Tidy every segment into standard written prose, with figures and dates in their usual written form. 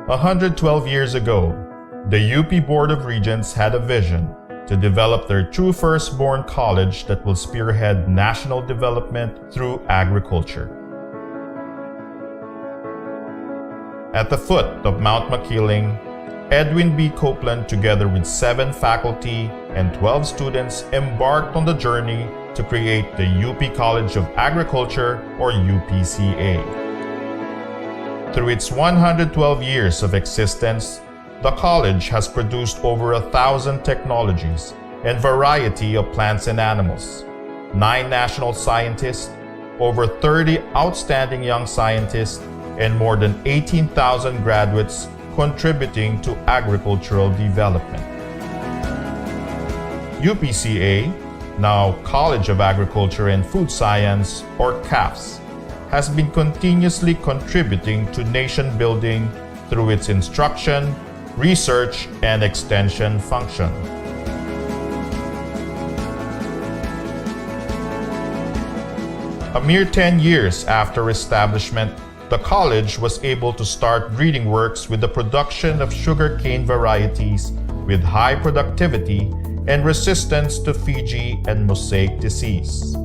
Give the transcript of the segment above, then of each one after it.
112 years ago, the UP Board of Regents had a vision to develop their true firstborn college that will spearhead national development through agriculture. At the foot of Mount Makiling, Edwin B. Copeland, together with 7 faculty and 12 students, embarked on the journey to create the UP College of Agriculture, or UPCA. Through its 112 years of existence, the college has produced over 1,000 technologies and variety of plants and animals, 9 national scientists, over 30 outstanding young scientists, and more than 18,000 graduates contributing to agricultural development. UPCA, now College of Agriculture and Food Science, or CAFS, has been continuously contributing to nation building through its instruction, research, and extension function. A mere 10 years after establishment, the college was able to start breeding works with the production of sugarcane varieties with high productivity and resistance to Fiji and mosaic disease.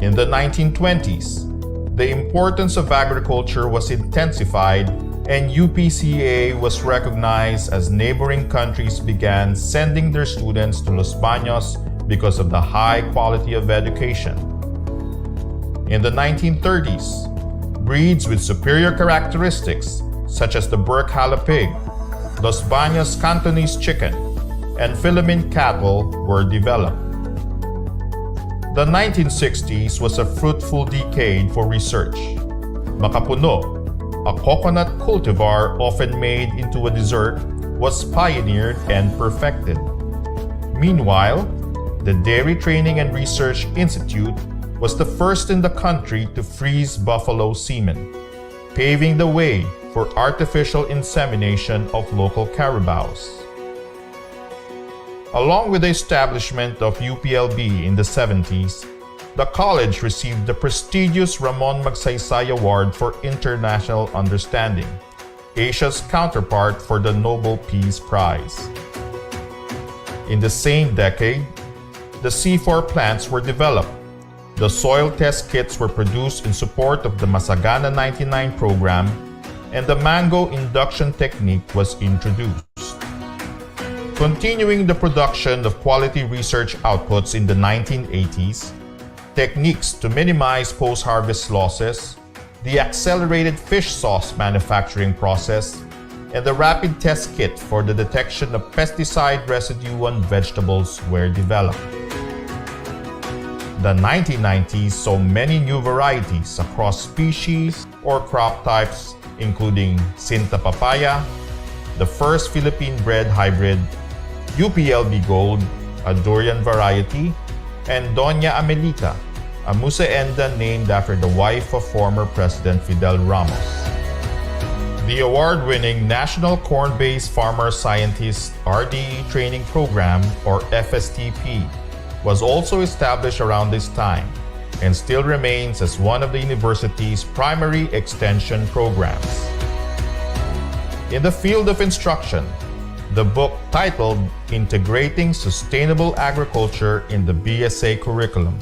In the 1920s, the importance of agriculture was intensified and UPCA was recognized as neighboring countries began sending their students to Los Baños because of the high quality of education. In the 1930s, breeds with superior characteristics such as the Burkhala pig, Los Baños Cantonese chicken, and Philippine cattle were developed. The 1960s was a fruitful decade for research. Makapuno, a coconut cultivar often made into a dessert, was pioneered and perfected. Meanwhile, the Dairy Training and Research Institute was the first in the country to freeze buffalo semen, paving the way for artificial insemination of local carabaos. Along with the establishment of UPLB in the 70s, the college received the prestigious Ramon Magsaysay Award for International Understanding, Asia's counterpart for the Nobel Peace Prize. In the same decade, the C4 plants were developed. The soil test kits were produced in support of the Masagana 99 program, and the mango induction technique was introduced. Continuing the production of quality research outputs in the 1980s, techniques to minimize post-harvest losses, the accelerated fish sauce manufacturing process, and the rapid test kit for the detection of pesticide residue on vegetables were developed. The 1990s saw many new varieties across species or crop types, including Sinta papaya, the first Philippine-bred hybrid, UPLB Gold, a durian variety, and Doña Amelita, a musaenda named after the wife of former President Fidel Ramos. The award-winning National Corn-Based Farmer Scientist RDE Training Program, or FSTP, was also established around this time and still remains as one of the university's primary extension programs. In the field of instruction, the book titled Integrating Sustainable Agriculture in the BSA Curriculum,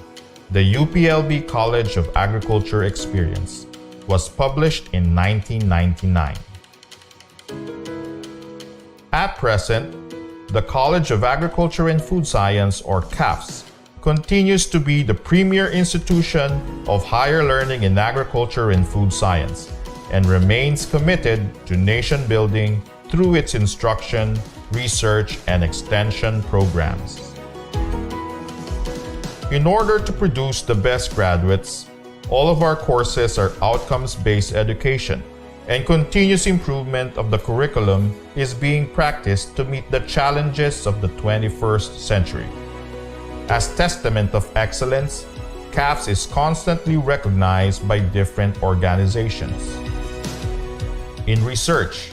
the UPLB College of Agriculture Experience, was published in 1999. At present, the College of Agriculture and Food Science, or CAFS, continues to be the premier institution of higher learning in agriculture and food science, and remains committed to nation building through its instruction, research, and extension programs. In order to produce the best graduates, all of our courses are outcomes-based education, and continuous improvement of the curriculum is being practiced to meet the challenges of the 21st century. As testament of excellence, CAFS is constantly recognized by different organizations. In research,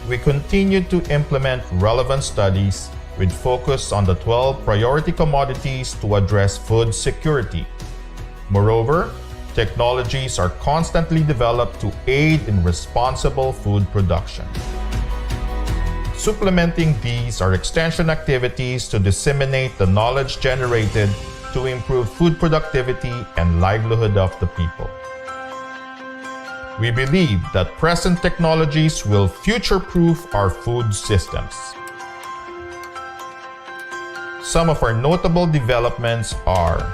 we continue to implement relevant studies with focus on the 12 priority commodities to address food security. Moreover, Technologies are constantly developed to aid in responsible food production. Supplementing these are extension activities to disseminate the knowledge generated to improve food productivity and livelihood of the people. We believe that present technologies will future-proof our food systems. Some of our notable developments are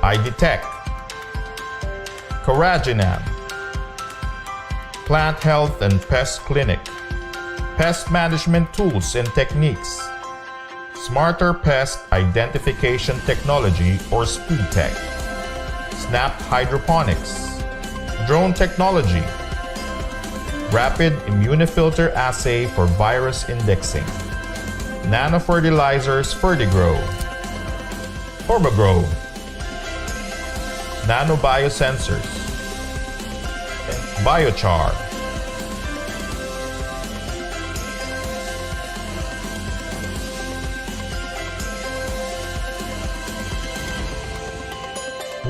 iDetect, Coraginam, Plant Health and Pest Clinic, Pest Management Tools and Techniques, Smarter Pest Identification Technology or SPITech, Snap Hydroponics, Drone Technology, Rapid Immunofilter Assay for Virus Indexing, Nanofertilizers Fertigrow, Turbogrow, Nanobiosensors, and Biochar.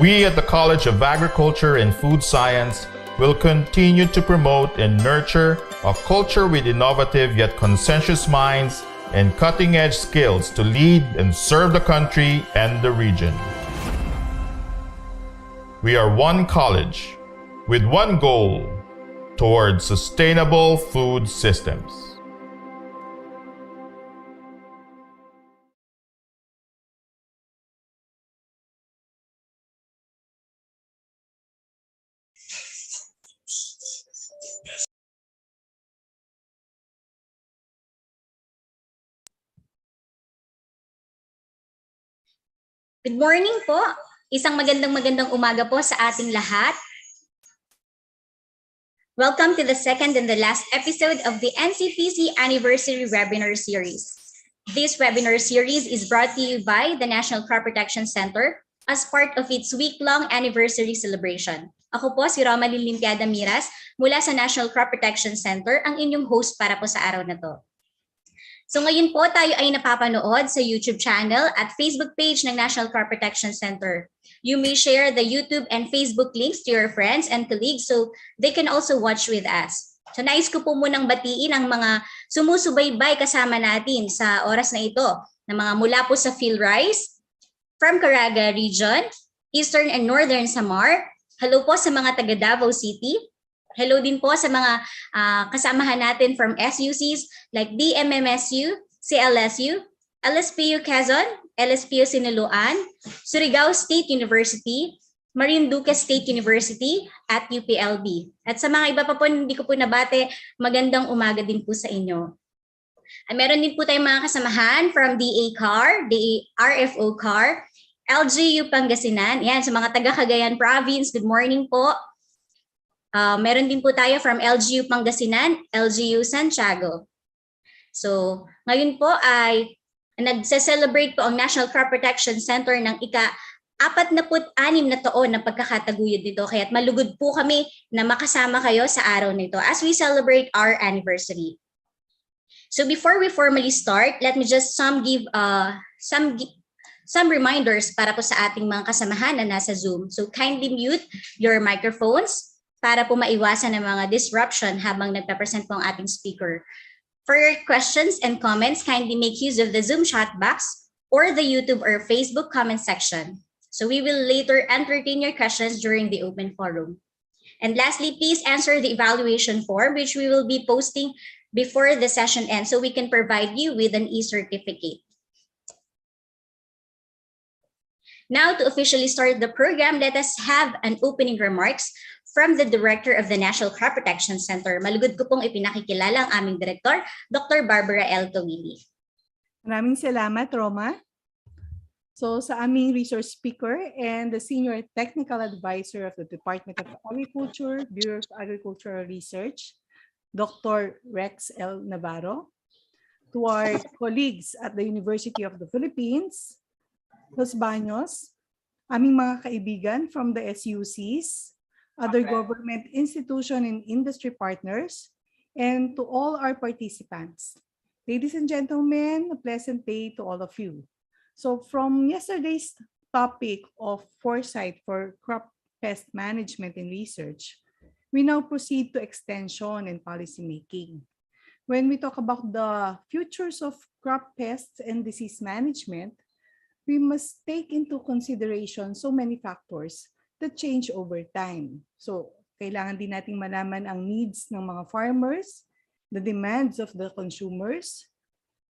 We at the College of Agriculture and Food Science will continue to promote and nurture a culture with innovative yet conscientious minds and cutting-edge skills to lead and serve the country and the region. We are one college with one goal towards sustainable food systems. Good morning po. Isang magandang umaga po sa ating lahat. Welcome to the second and the last episode of the NCPC Anniversary Webinar Series. This webinar series is brought to you by the National Crop Protection Center as part of its week-long anniversary celebration. Ako po si Romalyn Limpiada Miras mula sa National Crop Protection Center, ang inyong host para po sa araw na to. So ngayon po tayo ay napapanood sa YouTube channel at Facebook page ng National Crop Protection Center. You may share the YouTube and Facebook links to your friends and colleagues so they can also watch with us. So nais ko po munang batiin ang mga sumusubaybay kasama natin sa oras na ito na mga mula po sa PhilRice, from Caraga Region, Eastern and Northern Samar. Hello po sa mga taga Davao City. Hello din po sa mga kasamahan natin from SUCs like DMMSU, CLSU, LSPU Quezon, LSPU Sinaloan, Surigao State University, Marinduque State University, at UPLB. At sa mga iba pa po, hindi ko po nabate, magandang umaga din po sa inyo. Meron din po tayong mga kasamahan from DA CAR, DA RFO CAR, LGU Pangasinan, yan, sa mga taga Cagayan Province, good morning po. Meron din po tayo from LGU Pangasinan, LGU Santiago. So, ngayon po ay nagse-celebrate po ang National Crop Protection Center ng ika-46 na taon ng pagkakataguyod nito. Kaya't malugod po kami na makasama kayo sa araw nito as we celebrate our anniversary. So before we formally start, let me just give some reminders para po sa ating mga kasamahan na nasa Zoom. So kindly mute your microphones para po maiwasan ng mga disruption habang nagpe-present po ang ating speaker. For your questions and comments, kindly make use of the Zoom chat box or the YouTube or Facebook comment section. So we will later entertain your questions during the open forum. And lastly, please answer the evaluation form which we will be posting before the session ends so we can provide you with an e-certificate. Now, to officially start the program, let us have an opening remarks from the Director of the National Crop Protection Center. Malugod ko pong ipinakikilala ang aming Director, Dr. Barbara L. Kawili. Maraming salamat, Roma. So sa aming resource speaker and the Senior Technical Advisor of the Department of Agriculture, Bureau of Agricultural Research, Dr. Rex L. Navarro. To our colleagues at the University of the Philippines, Los Baños, aming mga kaibigan from the SUCs, other government institution and industry partners, and to all our participants. Ladies and gentlemen, a pleasant day to all of you. So from yesterday's topic of foresight for crop pest management and research, we now proceed to extension and policymaking. When we talk about the futures of crop pests and disease management, we must take into consideration so many factors that change over time. So, kailangan din nating malaman ang needs ng mga farmers, the demands of the consumers,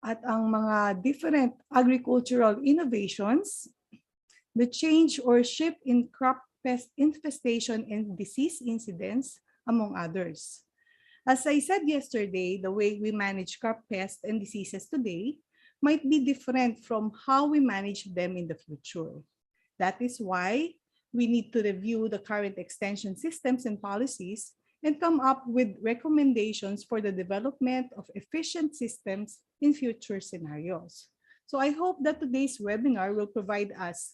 at ang mga different agricultural innovations, the change or shift in crop pest infestation and disease incidents, among others. As I said yesterday, the way we manage crop pests and diseases today might be different from how we manage them in the future. That is why we need to review the current extension systems and policies and come up with recommendations for the development of efficient systems in future scenarios. So I hope that today's webinar will provide us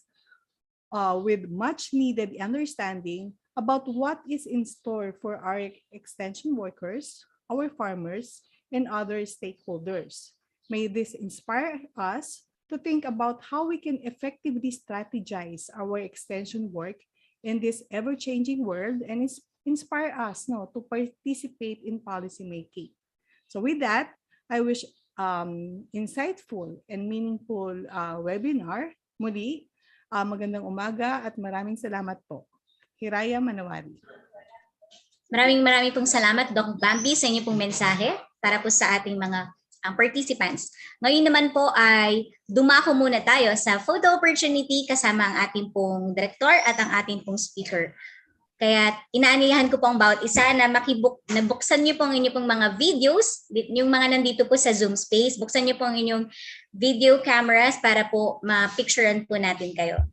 with much needed understanding about what is in store for our extension workers, our farmers, and other stakeholders. May this inspire us to think about how we can effectively strategize our extension work in this ever-changing world and inspire us to participate in policymaking. So with that, I wish insightful and meaningful webinar. Muli, magandang umaga at maraming salamat po. Hiraya Manawari. Maraming pong salamat, Doc Bambi, sa inyo pong mensahe para po sa ating mga participants. Ngayon naman po ay dumako muna tayo sa photo opportunity kasama ang ating pong director at ang ating pong speaker. Kaya inaanihan ko po ang bawat isa na nabuksan niyo po ang inyong pong mga videos, yung mga nandito po sa Zoom space, buksan niyo po ang inyong video cameras para po ma-picturean po natin kayo.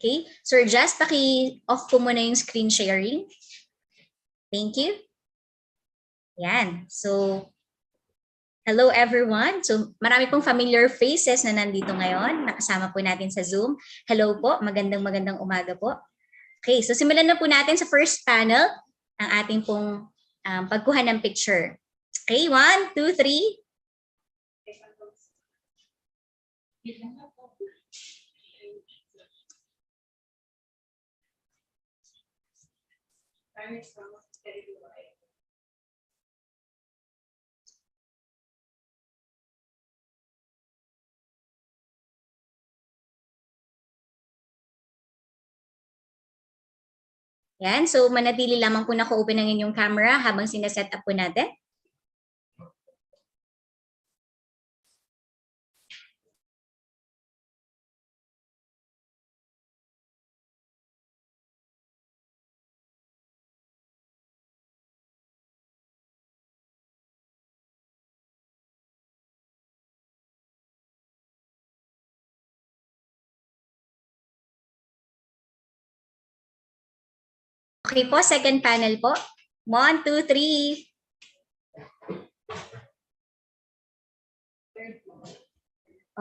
Okay, Sir Just, paki-off po muna yung screen sharing. Thank you. Yan. So, hello everyone. So, marami pong familiar faces na nandito ngayon. Nakasama po natin sa Zoom. Hello po. Magandang umaga po. Okay, so simulan na po natin sa first panel ang ating pong pagkuha ng picture. Okay, 1, 2, 3. Yan, so manatili lamang po naka-open ang inyong camera habang sineset up po natin. Okay po, second panel po. 1, 2, 3.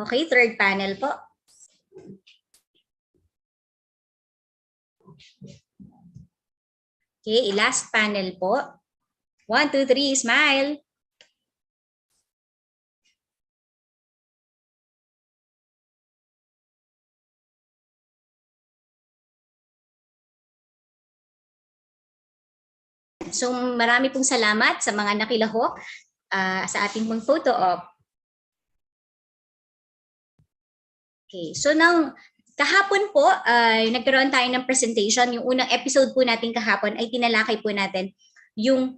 Okay, third panel po. Okay, last panel po. 1, 2, 3, smile. So marami pong salamat sa mga nakilahok sa ating pong photo op. Okay, so now kahapon po ay nagkaroon tayo ng presentation. Yung unang episode po natin kahapon ay tinalakay po natin yung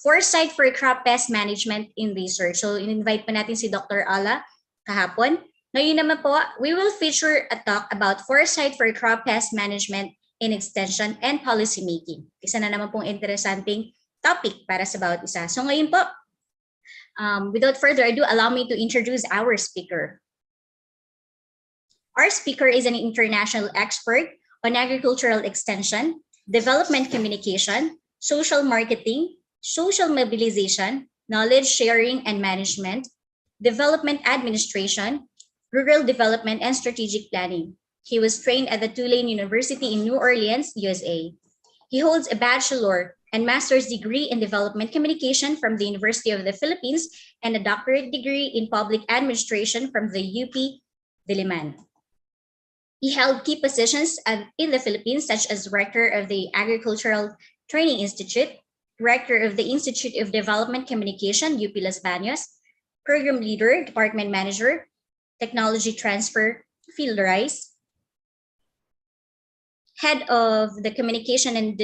Foresight for Crop Pest Management in Research. So in-invite po natin si Dr. Ala kahapon. Ngayon naman po, we will feature a talk about Foresight for Crop Pest Management in Extension and Policymaking. Isa na naman pong interesanting topic para sa bawat isa. So ngayon po, without further ado, allow me to introduce our speaker. Our speaker is an international expert on agricultural extension, development communication, social marketing, social mobilization, knowledge sharing and management, development administration, rural development and strategic planning. He was trained at the Tulane University in New Orleans, USA. He holds a bachelor and master's degree in development communication from the University of the Philippines and a doctorate degree in public administration from the UP Diliman. He held key positions in the Philippines, such as Rector of the Agricultural Training Institute, Director of the Institute of Development Communication, UP Las Baños, Program Leader, Department Manager, Technology Transfer, Field Rice, Head of the Communication and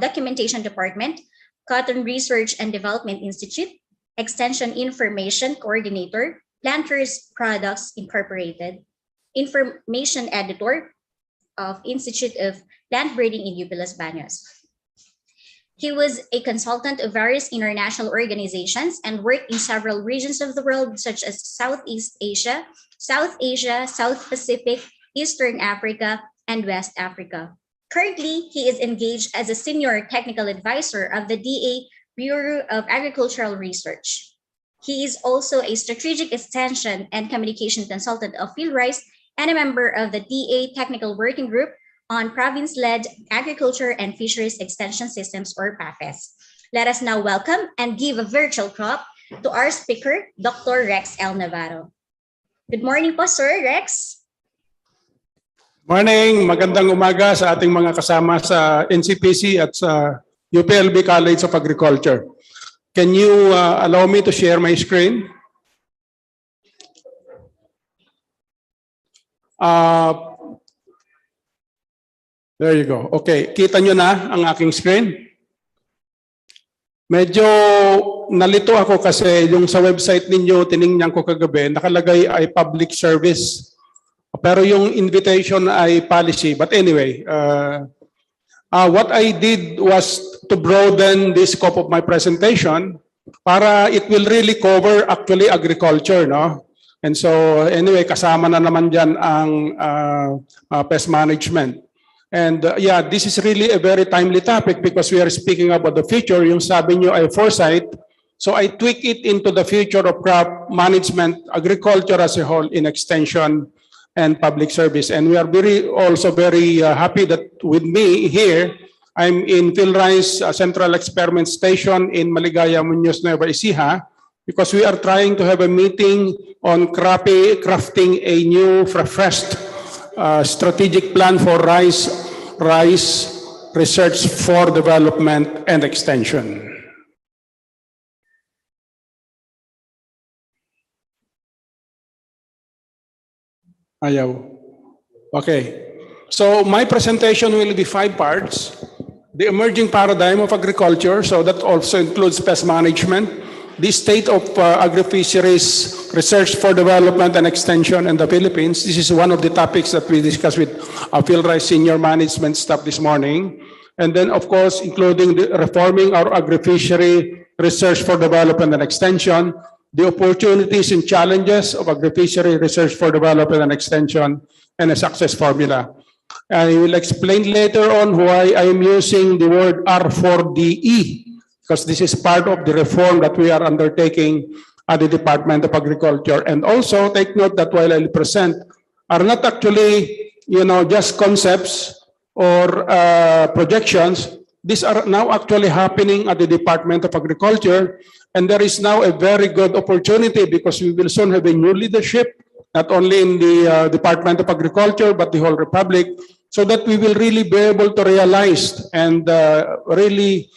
Documentation Department, Cotton Research and Development Institute, Extension Information Coordinator, Planters Products Incorporated, Information Editor of Institute of Plant Breeding in UP Las Baños. He was a consultant of various international organizations and worked in several regions of the world, such as Southeast Asia, South Asia, South Pacific, Eastern Africa, and West Africa. Currently, he is engaged as a senior technical advisor of the DA Bureau of Agricultural Research. He is also a strategic extension and communication consultant of Field Rice and a member of the DA Technical Working Group on Province-Led Agriculture and Fisheries Extension Systems, or PAFES. Let us now welcome and give a virtual clap to our speaker, Dr. Rex L. Navarro. Good morning po, Sir Rex. Morning, magandang umaga sa ating mga kasama sa NCPC at sa UPLB College of Agriculture. Can you allow me to share my screen? There you go. Okay, kita nyo na ang aking screen. Medyo nalito ako kasi yung sa website ninyo, tiningnan ko kagabi, nakalagay ay public service. Pero yung invitation ay policy. But anyway, what I did was to broaden the scope of my presentation para it will really cover actually agriculture, no? And so anyway, kasama na naman dyan ang pest management. And yeah, this is really a very timely topic because we are speaking about the future. Yung sabi nyo ay foresight. So I tweak it into the future of crop management, agriculture as a whole in extension and public service. And we are also very happy that with me here, I'm in Field Rice Central Experiment Station in Maligaya, Muñoz, Nueva Ecija, because we are trying to have a meeting on crafting a new, refreshed strategic plan for rice research for development and extension. Ayaw. Okay. So my presentation will be 5 parts. The emerging paradigm of agriculture, so that also includes pest management, the state of agri-fisheries research for development and extension in the Philippines. This is one of the topics that we discussed with Field Rice senior management staff this morning. And then, of course, including reforming our agri-fishery research for development and extension, the opportunities and challenges of agri-fishery research for development and extension, and a success formula. I will explain later on why I am using the word R4DE, because this is part of the reform that we are undertaking at the Department of Agriculture. And also take note that while I present are not actually, just concepts or projections. These are now actually happening at the Department of Agriculture. And there is now a very good opportunity because we will soon have a new leadership, not only in the Department of Agriculture, but the whole Republic, so that we will really be able to realize and really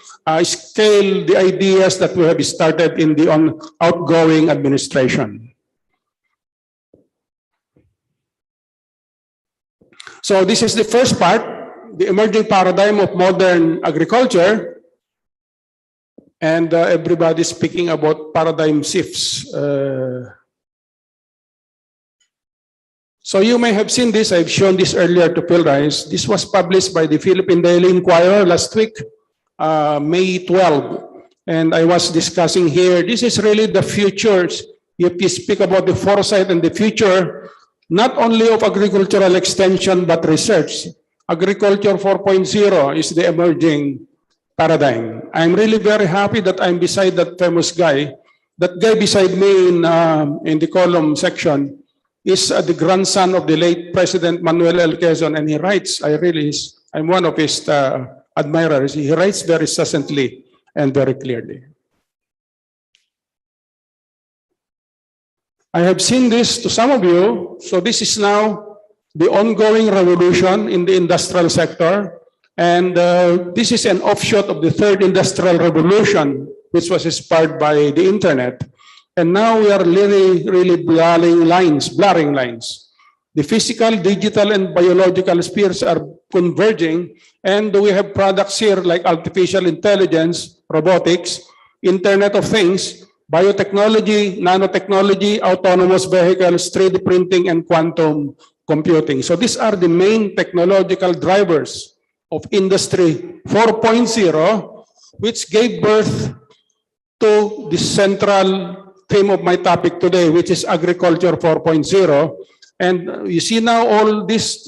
scale the ideas that we have started in the outgoing administration. So this is the first part, the emerging paradigm of modern agriculture. And everybody speaking about paradigm shifts. So you may have seen this. I've shown this earlier to Field Rice. This was published by the Philippine Daily Inquirer last week, May 12. And I was discussing here, this is really the futures. If you speak about the foresight and the future, not only of agricultural extension, but research. Agriculture 4.0 is the emerging paradigm. I'm really very happy that I'm beside that famous guy. That guy beside me in the column section is the grandson of the late President Manuel L. Quezon, and he writes, I'm one of his admirers. He writes very succinctly and very clearly. I have seen this to some of you. So this is now the ongoing revolution in the industrial sector. And this is an offshoot of the third industrial revolution, which was inspired by the internet. And now we are really blurring lines. The physical, digital, and biological spheres are converging, and we have products here like artificial intelligence, robotics, Internet of Things, biotechnology, nanotechnology, autonomous vehicles, 3D printing, and quantum computing. So these are the main technological drivers of Industry 4.0, which gave birth to the central theme of my topic today, which is Agriculture 4.0. And you see now all this,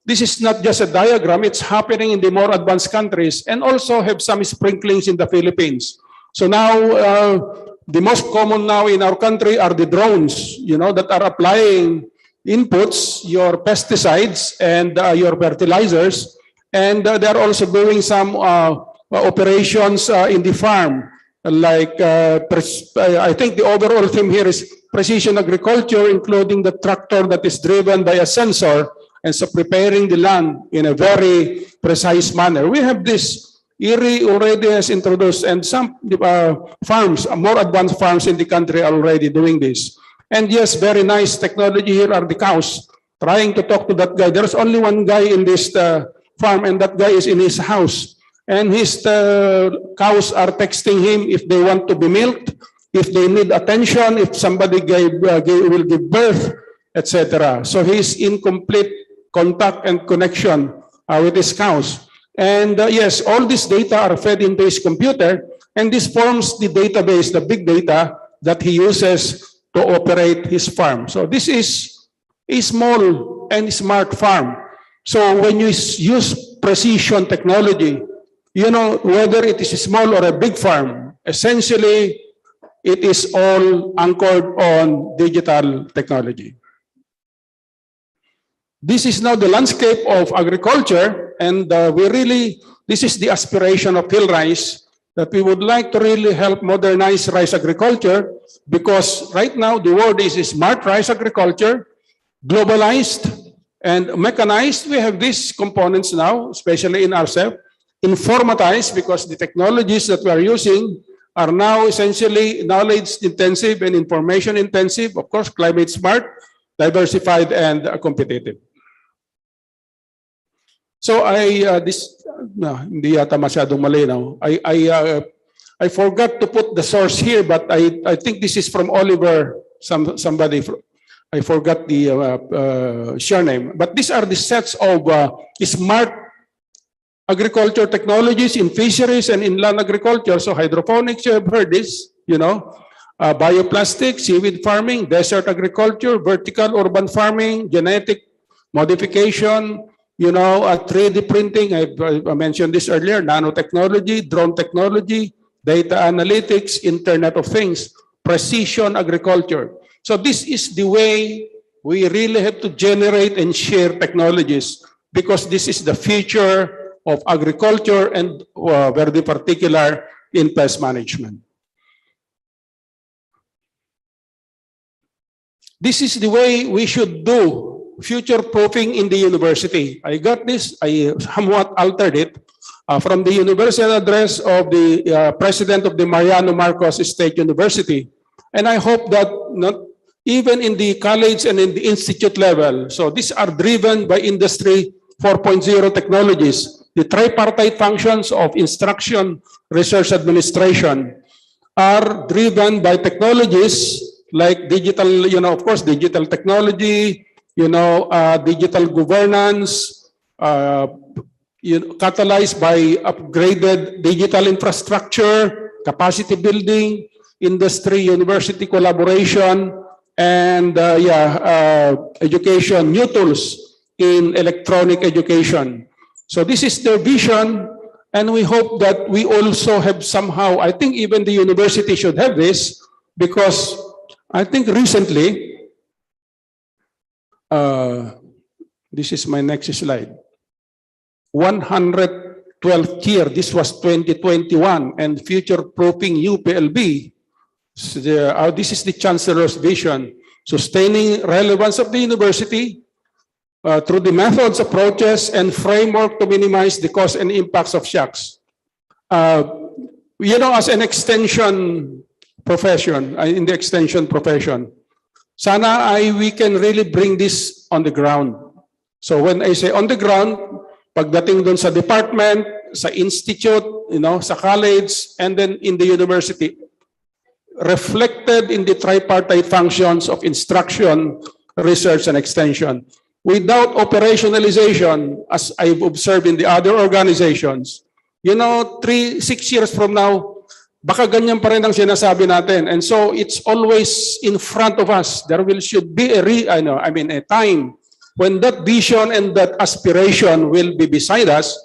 this is not just a diagram, it's happening in the more advanced countries and also have some sprinklings in the Philippines. So now, the most common now in our country are the drones, that are applying inputs, your pesticides and your fertilizers. And they're also doing some operations in the farm. Like, I think the overall theme here is precision agriculture, including the tractor that is driven by a sensor and so preparing the land in a very precise manner. We have this Erie already has introduced, and some farms, more advanced farms in the country are already doing this. And yes, very nice technology here are the cows. Trying to talk to that guy. There's only one guy in this farm, and that guy is in his house. And his cows are texting him if they want to be milked, if they need attention, if somebody will give birth, etc. So he's in complete contact and connection with his cows. And yes, all this data are fed into his computer, and this forms the database, the big data that he uses to operate his farm. So this is a small and smart farm. So when you use precision technology, whether it is a small or a big farm, essentially, it is all anchored on digital technology. This is now the landscape of agriculture, and this is the aspiration of Hillrise, that we would like to really help modernize rice agriculture, because right now the word is smart rice agriculture, globalized and mechanized. We have these components now, especially in RCEP, informatized, because the technologies that we are using are now essentially knowledge intensive and information intensive, of course, climate smart, diversified, and competitive. So hindi yata masyadong malinaw. I forgot to put the source here, but I think this is from Oliver, somebody. I forgot the share name. But these are the sets of smart agriculture technologies in fisheries and inland agriculture. So hydroponics, you have heard this, bioplastic, seaweed farming, desert agriculture, vertical urban farming, genetic modification, 3D printing, I mentioned this earlier, nanotechnology, drone technology, data analytics, Internet of Things, precision agriculture. So this is the way we really have to generate and share technologies, because this is the future of agriculture and very particular in pest management. This is the way we should do future-proofing in the university. I got this, I somewhat altered it from the university address of the president of the Mariano Marcos State University. And I hope that not even in the college and in the institute level, so these are driven by Industry 4.0 technologies. The tripartite functions of instruction, research, administration are driven by technologies like digital, of course, digital technology, digital governance, catalyzed by upgraded digital infrastructure, capacity building, industry, university collaboration, and education, new tools in electronic education. So this is their vision, and we hope that we also have somehow, I think even the university should have this, because I think recently, this is my next slide. 112th year, this was 2021, and future-proofing UPLB. So this is the Chancellor's vision, sustaining relevance of the university, through the methods, approaches, and framework to minimize the cost and impacts of shocks. As an extension profession, in the extension profession, sana we can really bring this on the ground. So when I say on the ground, pagdating dun sa department, sa institute, sa college, and then in the university, reflected in the tripartite functions of instruction, research, and extension. Without operationalization, as I've observed in the other organizations, 6 years from now, baka ganyan pa rin ang sinasabi natin. And so it's always in front of us. There should be a time when that vision and that aspiration will be beside us.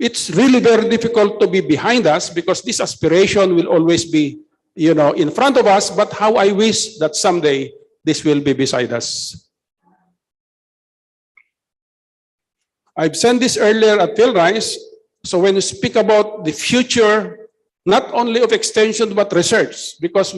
It's really very difficult to be behind us because this aspiration will always be, in front of us. But how I wish that someday this will be beside us. I've said this earlier at PhilRise. So when you speak about the future, not only of extension but research, because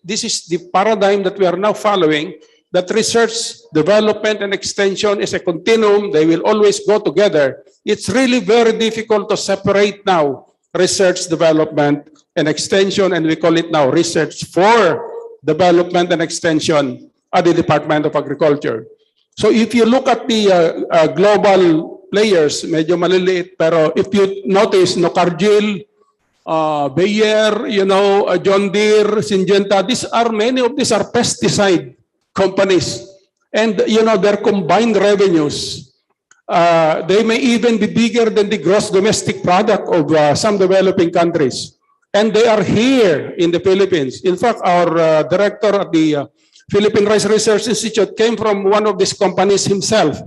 this is the paradigm that we are now following, that research, development, and extension is a continuum. They will always go together. It's really very difficult to separate now research, development, and extension, and we call it now research for development and extension at the Department of Agriculture. So if you look at the global players, medyo maliliit, pero if you notice, Cargill, Bayer, John Deere, Syngenta, many of these are pesticide companies. And, their combined revenues, they may even be bigger than the gross domestic product of some developing countries. And they are here in the Philippines. In fact, our director at the Philippine Rice Research Institute came from one of these companies himself.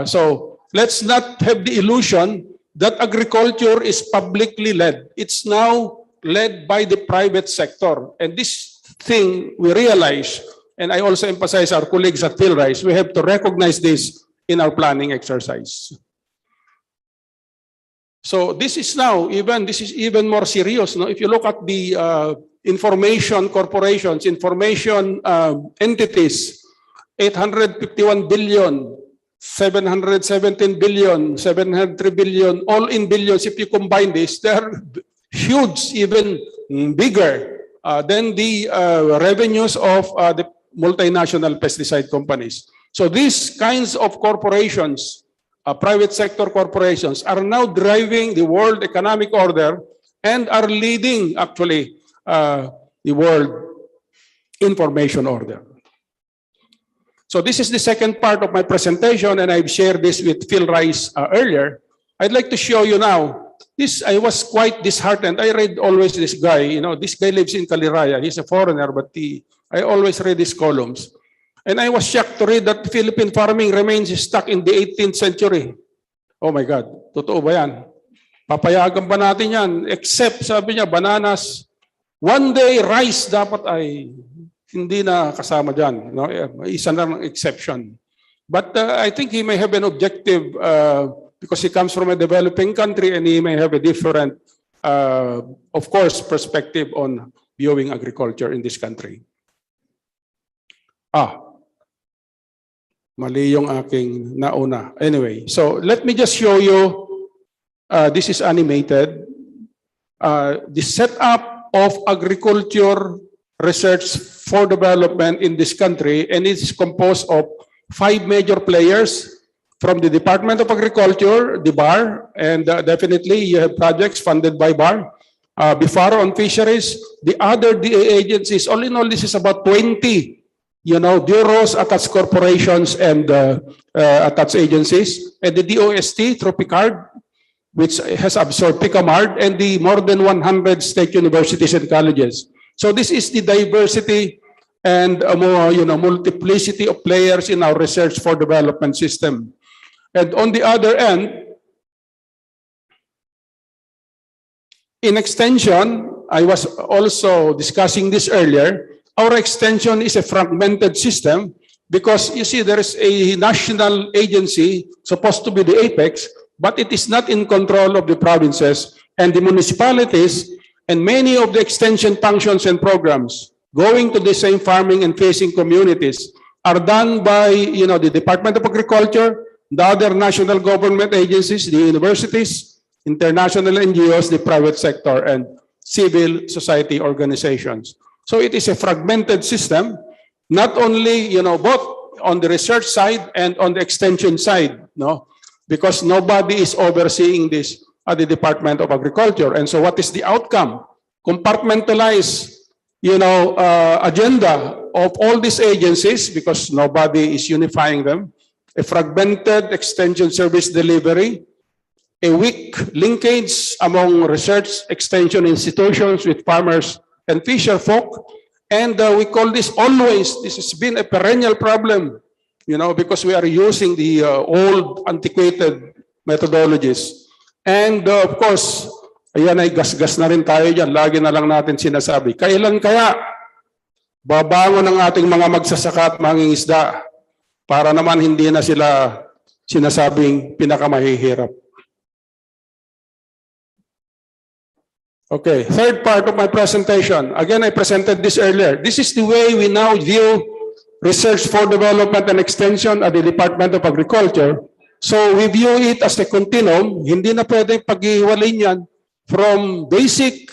So let's not have the illusion that agriculture is publicly led. It's now led by the private sector. And this thing we realize, and I also emphasize our colleagues at PhilRise, we have to recognize this in our planning exercise. So this is even more serious. No? If you look at the information corporations, information entities, 851 billion, 717 billion, 703 billion, all in billions. If you combine this, they're huge, even bigger than the revenues of the multinational pesticide companies. So these kinds of corporations, private sector corporations, are now driving the world economic order and are leading, actually, the world information order. So this is the second part of my presentation, and I've shared this with PhilRise earlier. I'd like to show you now. I was quite disheartened. I read always this guy. This guy lives in Caliraya. He's a foreigner, but I always read his columns. And I was shocked to read that Philippine farming remains stuck in the 18th century. Oh my God, totoo ba yan? Papayagan ba natin yan? Except, sabi niya, bananas. One day, rice dapat ay hindi na kasama dyan. No? Isa na ng exception. But I think he may have an objective because he comes from a developing country and he may have a different, of course, perspective on viewing agriculture in this country. Mali yung aking nauna. Anyway, so let me just show you, this is animated, the setup of agriculture research for development in this country, and it's composed of 5 major players from the Department of Agriculture, the BAR, and definitely you have projects funded by BAR. BIFAR on fisheries, the other DA agencies, all in all, this is about 20, bureaus, attached corporations, and attached agencies, and the DOST through PICARD, which has absorbed PICAMARD, and the more than 100 state universities and colleges. So this is the diversity and multiplicity of players in our research for development system. And on the other end, in extension, I was also discussing this earlier, our extension is a fragmented system because you see there is a national agency supposed to be the apex, but it is not in control of the provinces and the municipalities, and many of the extension functions and programs going to the same farming and facing communities are done by, the Department of Agriculture, the other national government agencies, the universities, international NGOs, the private sector, and civil society organizations. So it is a fragmented system, not only, both on the research side and on the extension side, no? Because nobody is overseeing this at the Department of Agriculture. And so what is the outcome? Compartmentalize, agenda of all these agencies because nobody is unifying them, a fragmented extension service delivery, a weak linkage among research extension institutions with farmers and fisher folk, and we call this has been a perennial problem, because we are using the old antiquated methodologies. And of course, ayan ay gasgas na rin tayo dyan. Lagi na lang natin sinasabi, kailan kaya babangon ang ating mga magsasaka at mangingisda para naman hindi na sila sinasabing pinakamahihirap. Okay, third part of my presentation. Again, I presented this earlier. This is the way we now view research for development and extension at the Department of Agriculture. So we view it as a continuum. Hindi na pwedeng paghiwalay yan from basic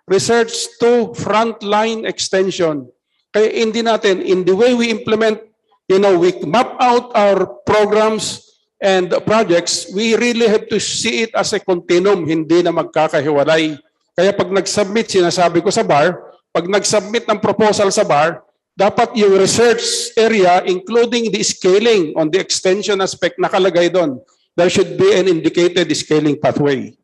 research to frontline extension. Kaya hindi natin, in the way we implement, we map out our programs and projects, we really have to see it as a continuum, hindi na magkakahiwalay. Kaya pag nag-submit, sinasabi ko sa bar, pag nag-submit ng proposal sa bar, dapat yung research area, including the scaling on the extension aspect, nakalagay doon. There should be an indicated scaling pathway.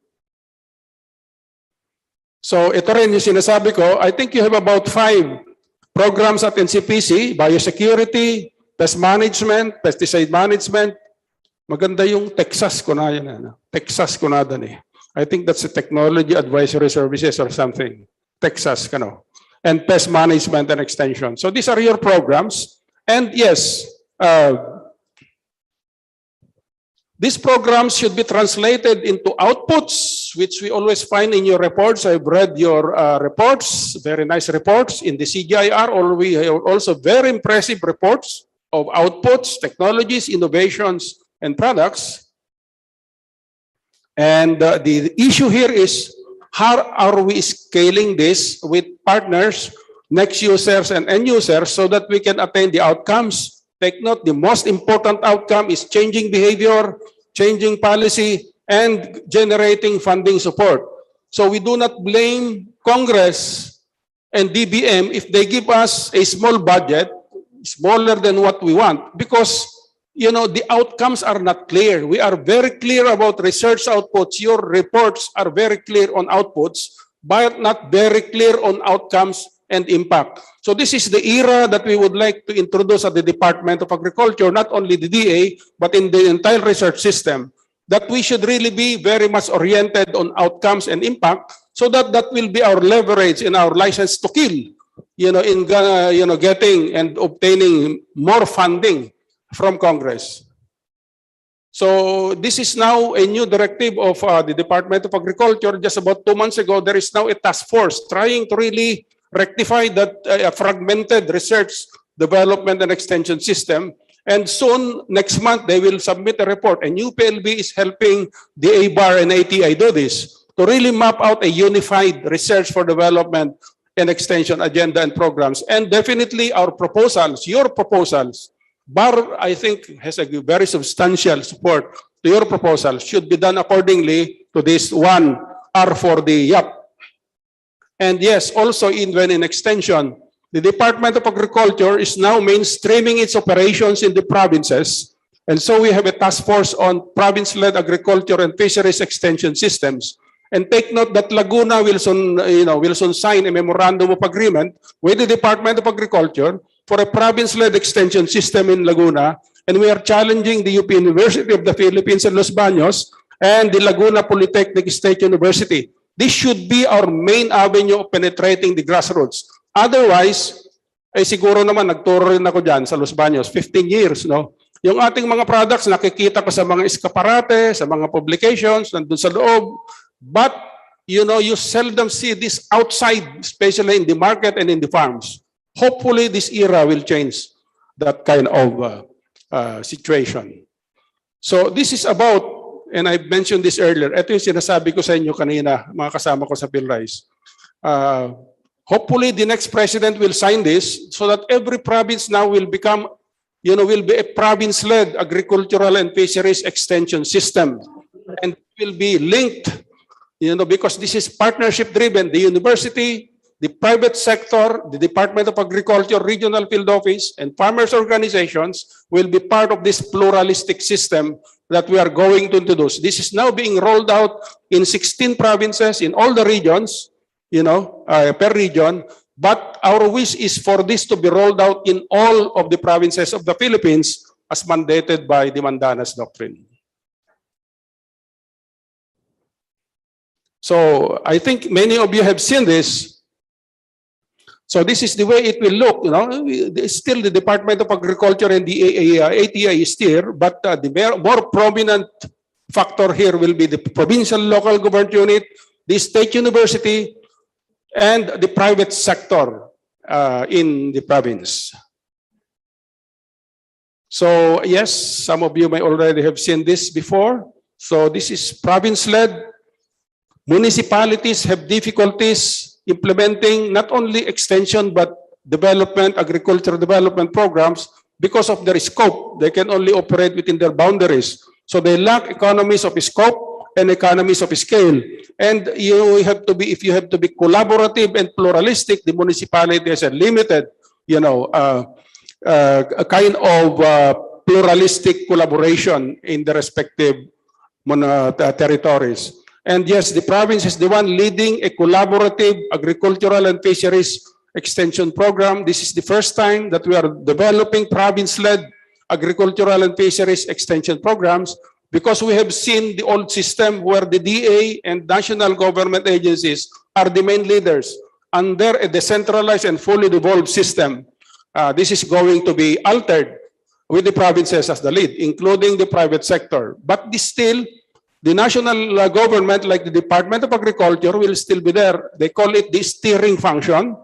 So ito rin yung sinasabi ko, I think you have about 5 programs at NCPC, biosecurity, pest management, pesticide management. Maganda yung Texas ko na yan. Texas ko na doon eh. I think that's the technology advisory services or something. Texas, and pest management and extension. So these are your programs. And yes, these programs should be translated into outputs, which we always find in your reports. I've read your reports, very nice reports. In the CGIR, we have also very impressive reports of outputs, technologies, innovations, and products. And the issue here is, how are we scaling this with partners, next users, and end users so that we can attain the outcomes? Take note, the most important outcome is changing behavior, changing policy, and generating funding support. So we do not blame Congress and DBM if they give us a small budget, smaller than what we want, because the outcomes are not clear. We are very clear about research outputs. Your reports are very clear on outputs, but not very clear on outcomes and impact. So this is the era that we would like to introduce at the Department of Agriculture, not only the DA, but in the entire research system, that we should really be very much oriented on outcomes and impact, so that that will be our leverage in our license to kill, in getting and obtaining more funding from Congress. So this is now a new directive of the Department of Agriculture. Just about 2 months ago, there is now a task force trying to really rectify that fragmented research, development, and extension system. And soon, next month, they will submit a report. And UPLB is helping the ABAR and ATI do this to really map out a unified research for development and extension agenda and programs. And definitely our proposals, your proposals, BAR, I think, has a very substantial support to your proposal, should be done accordingly to this one R for the YAP. And yes, also when in extension, the Department of Agriculture is now mainstreaming its operations in the provinces. And so we have a task force on province-led agriculture and fisheries extension systems. And take note that Laguna will soon sign a memorandum of agreement with the Department of Agriculture for a province-led extension system in Laguna, and we are challenging the UP University of the Philippines and Los Baños and the Laguna Polytechnic State University. This should be our main avenue of penetrating the grassroots. Otherwise, siguro naman nagturo rin ako dyan sa Los Baños, 15 years, no? Yung ating mga products, nakikita ko sa mga eskaparate, sa mga publications, nandun sa loob, but you seldom see this outside, especially in the market and in the farms. Hopefully, this era will change. that kind of situation. So this is about, and I mentioned this earlier, ito yung sinasabi ko sa inyo kanina, mga kasama ko sa PhilRise. Hopefully, the next president will sign this so that every province now will become, will be a province-led agricultural and fisheries extension system. And will be linked, because this is partnership-driven. The university, the private sector, the Department of Agriculture, Regional Field Office, and farmers' organizations will be part of this pluralistic system that we are going to introduce. This is now being rolled out in 16 provinces in all the regions, per region, but our wish is for this to be rolled out in all of the provinces of the Philippines as mandated by the Mandanas Doctrine. So I think many of you have seen this. So this is the way it will look. Still the Department of Agriculture and the ATI is here, but the more prominent factor here will be the provincial local government unit, the state university, and the private sector in the province. So yes, some of you may already have seen this before. So this is province-led. Municipalities have difficulties implementing not only extension but development, agricultural development programs because of their scope. They can only operate within their boundaries. So they lack economies of scope and economies of scale. And if you have to be collaborative and pluralistic, the municipality has a limited, a kind of pluralistic collaboration in the respective territories. And yes, the province is the one leading a collaborative agricultural and fisheries extension program. This is the first time that we are developing province-led agricultural and fisheries extension programs, because we have seen the old system where the DA and national government agencies are the main leaders. Under a decentralized and fully devolved system, this is going to be altered with the provinces as the lead, including the private sector. But still, the national government, like the Department of Agriculture, will still be there. They call it the steering function,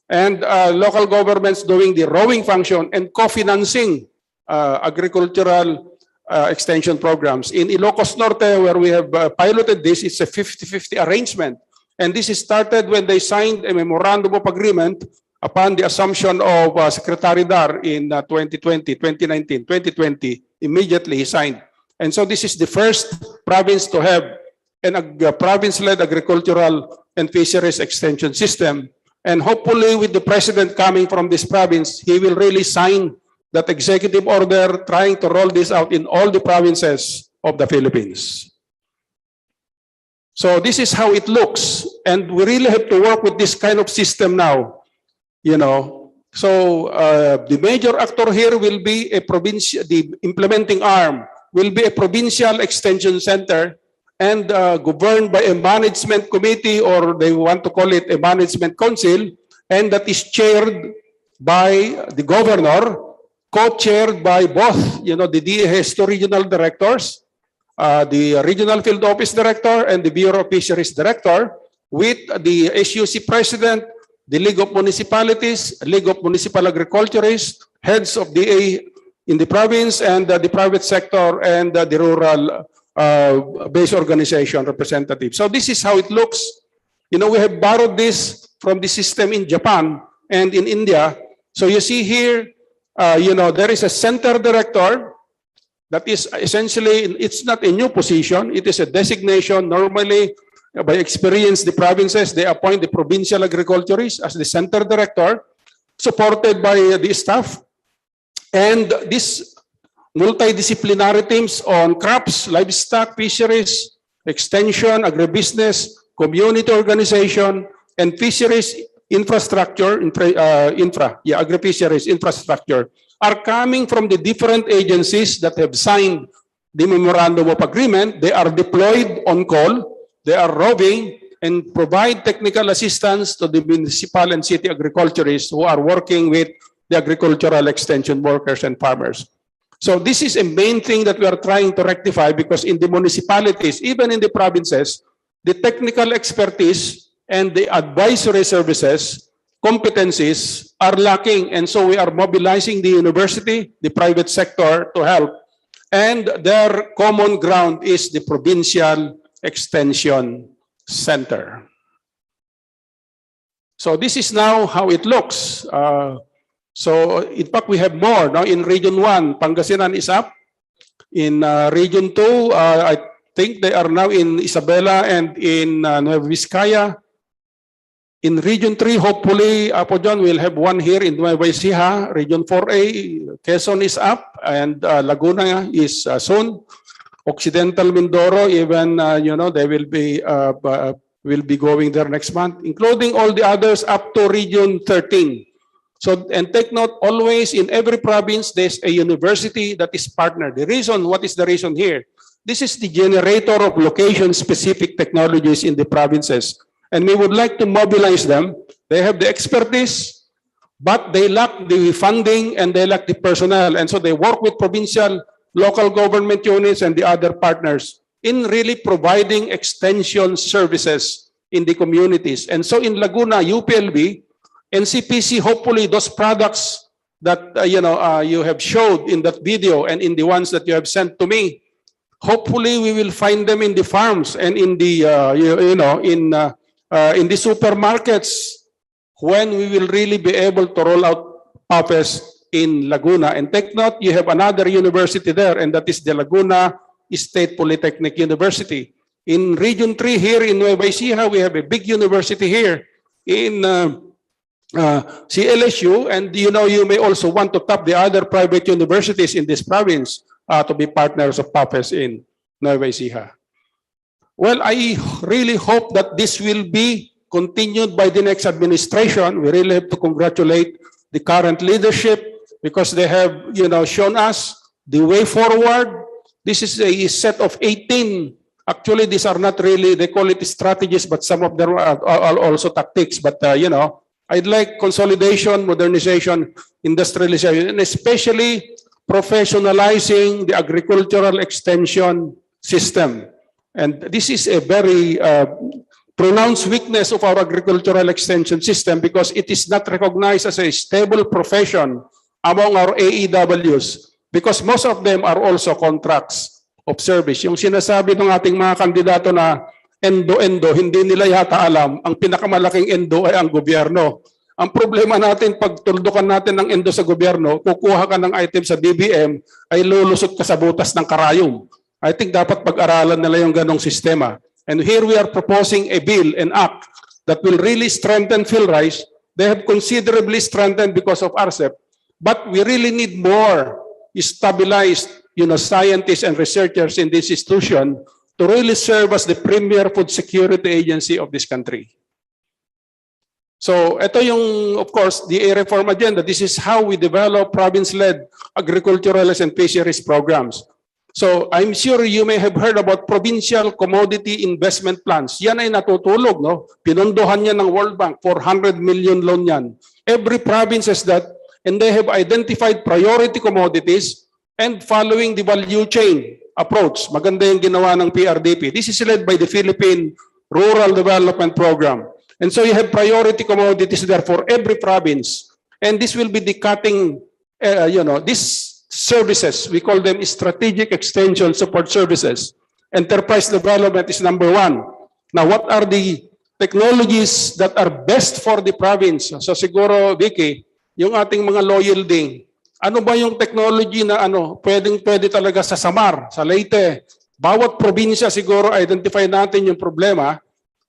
and local governments doing the rowing function and co-financing agricultural extension programs. In Ilocos Norte, where we have piloted this, it's a 50-50 arrangement. And this is started when they signed a memorandum of agreement upon the assumption of Secretary Dar in 2019, 2020. Immediately he signed. And so this is the first province to have a province-led agricultural and fisheries extension system. And hopefully with the president coming from this province, he will really sign that executive order trying to roll this out in all the provinces of the Philippines. So this is how it looks. And we really have to work with this kind of system now. So the major actor here will be a province, the implementing arm will be a provincial extension center and governed by a management committee, or they want to call it a management council, and that is chaired by the governor, co-chaired by both, the DA has two regional directors, the Regional Field Office Director and the Bureau of Fisheries Director, with the SUC President, the League of Municipalities, League of Municipal Agriculturists, heads of DA in the province, and the private sector, and the rural base organization representatives. So this is how it looks. We have borrowed this from the system in Japan and in India. So you see here, there is a center director that is essentially, it's not a new position, it is a designation. Normally, by experience, the provinces, they appoint the provincial agriculturists as the center director, supported by the staff. And these multidisciplinary teams on crops, livestock, fisheries, extension, agribusiness, community organization, and fisheries infrastructure, agri-fisheries infrastructure, are coming from the different agencies that have signed the memorandum of agreement. They are deployed on call, they are roving, and provide technical assistance to the municipal and city agriculturists who are working with the agricultural extension workers and farmers. So this is a main thing that we are trying to rectify, because in the municipalities, even in the provinces, the technical expertise and the advisory services competencies are lacking. And so we are mobilizing the university, the private sector to help. And their common ground is the Provincial Extension Center. So this is now how it looks. So in fact, we have more. Now in Region 1, Pangasinan is up. In Region 2, I think they are now in Isabela and in Nueva Vizcaya. In Region 3, hopefully, Apo John, we'll have one here in Nueva Ecija. Region 4A, Quezon is up, and Laguna is soon. Occidental Mindoro, even, they will be going there next month, including all the others up to Region 13. So, and take note, always in every province, there's a university that is partnered. The reason, what is the reason here? This is the generator of location-specific technologies in the provinces. And we would like to mobilize them. They have the expertise, but they lack the funding and they lack the personnel. And so they work with provincial, local government units and the other partners in really providing extension services in the communities. And so in Laguna, UPLB, NCPC, hopefully those products that you have showed in that video and in the ones that you have sent to me, hopefully we will find them in the farms and in the in the supermarkets when we will really be able to roll out PAPES in Laguna. And take note, you have another university there, and that is the Laguna State Polytechnic University. In Region 3 here in Nueva Ecija, we have a big university here in CLSU, and you may also want to tap the other private universities in this province to be partners of PAPES in Nueva Ecija. Well, I really hope that this will be continued by the next administration. We really have to congratulate the current leadership because they have, shown us the way forward. This is a set of 18. Actually, these are not really, they call it strategies, but some of them are also tactics. But, I'd like consolidation, modernization, industrialization, and especially professionalizing the agricultural extension system. And this is a very pronounced weakness of our agricultural extension system because it is not recognized as a stable profession among our AEWs because most of them are also contracts of service. Yung sinasabi ng ating mga kandidato na endo-endo, hindi nila yata alam, ang pinakamalaking endo ay ang gobyerno. Ang problema natin, pag tuldukan natin ng endo sa gobyerno, kukuha ka ng item sa BBM, ay lulusot ka sa butas ng karayom. I think dapat pag-aralan nila yung ganong sistema. And here we are proposing a bill, an act, that will really strengthen PhilRice. They have considerably strengthened because of RCEP, but we really need more stabilized scientists and researchers in this institution to really serve as the premier food security agency of this country. So ito yung, of course, the reform agenda. This is how we develop province-led agriculturalist and fisheries programs. So I'm sure you may have heard about provincial commodity investment plans. Yan ay natutulog, no? Pinondohan yan ng World Bank, 400 million loan yan. Every province has that, and they have identified priority commodities and following the value chain approach. Maganda yung ginawa ng PRDP. This is led by the Philippine Rural Development Program. And so you have priority commodities there for every province. And this will be the cutting, these services, we call them strategic extension support services. Enterprise development is number one. Now, what are the technologies that are best for the province? So siguro, Vicky, yung ating mga loyalty, ano ba yung technology na pwede talaga sa Samar, sa Leyte? Bawat probinsya siguro identify natin yung problema.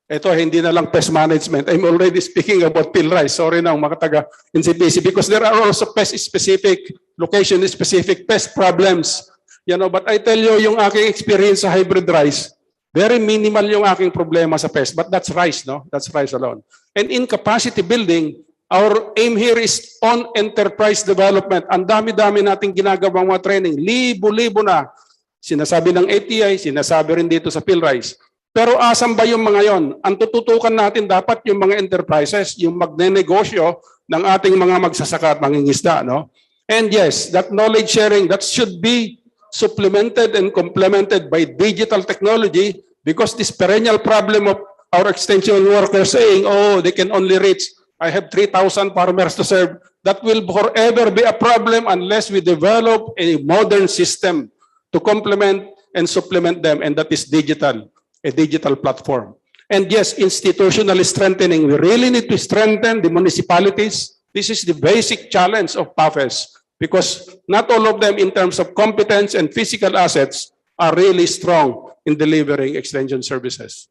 Ito, hindi na lang pest management. I'm already speaking about PhilRice. Sorry na, mga taga NCPC, because there are also pest-specific, location-specific pest problems. But I tell you, yung aking experience sa hybrid rice, very minimal yung aking problema sa pest. But that's rice, no? That's rice alone. And in capacity building, our aim here is on enterprise development. Ang dami-dami nating ginagawang mga training. Libo-libo na. Sinasabi ng ATI, sinasabi rin dito sa PhilRice. Pero asan ba yung mga yon? Ang tututukan natin dapat yung mga enterprises, yung magnenegosyo ng ating mga magsasaka at mangingisda, no? And yes, that knowledge sharing, that should be supplemented and complemented by digital technology because this perennial problem of our extension workers saying, oh, they can only reach I have 3,000 farmers to serve. That will forever be a problem unless we develop a modern system to complement and supplement them, and that is digital, a digital platform. And yes, institutionally strengthening. We really need to strengthen the municipalities. This is the basic challenge of PAFES because not all of them in terms of competence and physical assets are really strong in delivering extension services.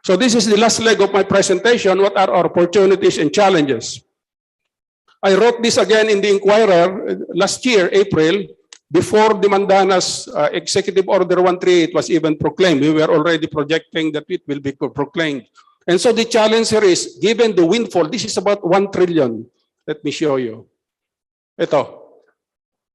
So this is the last leg of my presentation. What are our opportunities and challenges? I wrote this again in the Inquirer last year, April, before the Mandana's Executive Order 138 was even proclaimed. We were already projecting that it will be proclaimed. And so the challenge here is, given the windfall, this is about 1 trillion. Let me show you. Ito,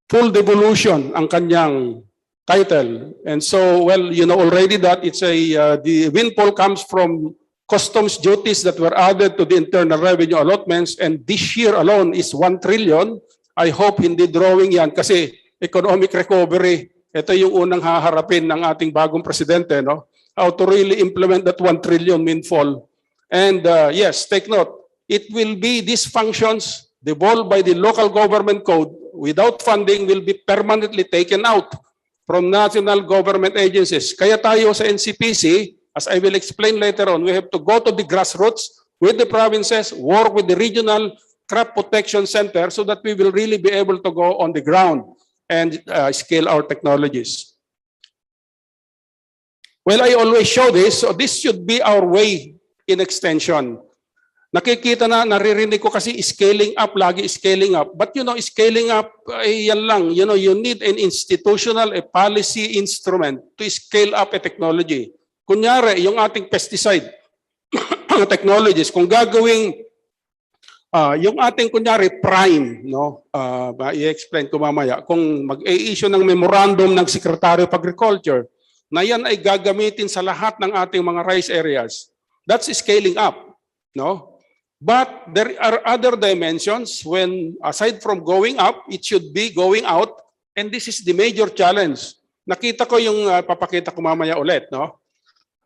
full devolution ang kanyang title. And so, well, you know already that it's the windfall comes from customs duties that were added to the internal revenue allotments, and this year alone is 1 trillion. I hope hindi drawing yan kasi economic recovery, ito yung unang haharapin ng ating bagong presidente, no? How to really implement that 1 trillion windfall. And yes, take note, it will be these functions devolved by the local government code without funding will be permanently taken out from national government agencies. Kaya tayo sa NCPC, as I will explain later on, we have to go to the grassroots with the provinces, work with the regional crop protection center so that we will really be able to go on the ground and scale our technologies. Well, I always show this, so this should be our way in extension. Nakikita na, naririnig ko kasi scaling up, lagi scaling up. But you know, scaling up, yan lang. You know, you need an institutional, a policy instrument to scale up a technology. Kunyari, yung ating pesticide technologies, kung gagawing, yung ating kunyari prime, no? I-explain ko mamaya, kung mag-i-issue ng memorandum ng Secretary of Agriculture, na yan ay gagamitin sa lahat ng ating mga rice areas. That's scaling up, no? But there are other dimensions when, aside from going up, it should be going out. And this is the major challenge. Nakita ko yung papakita ko mamaya ulit, no?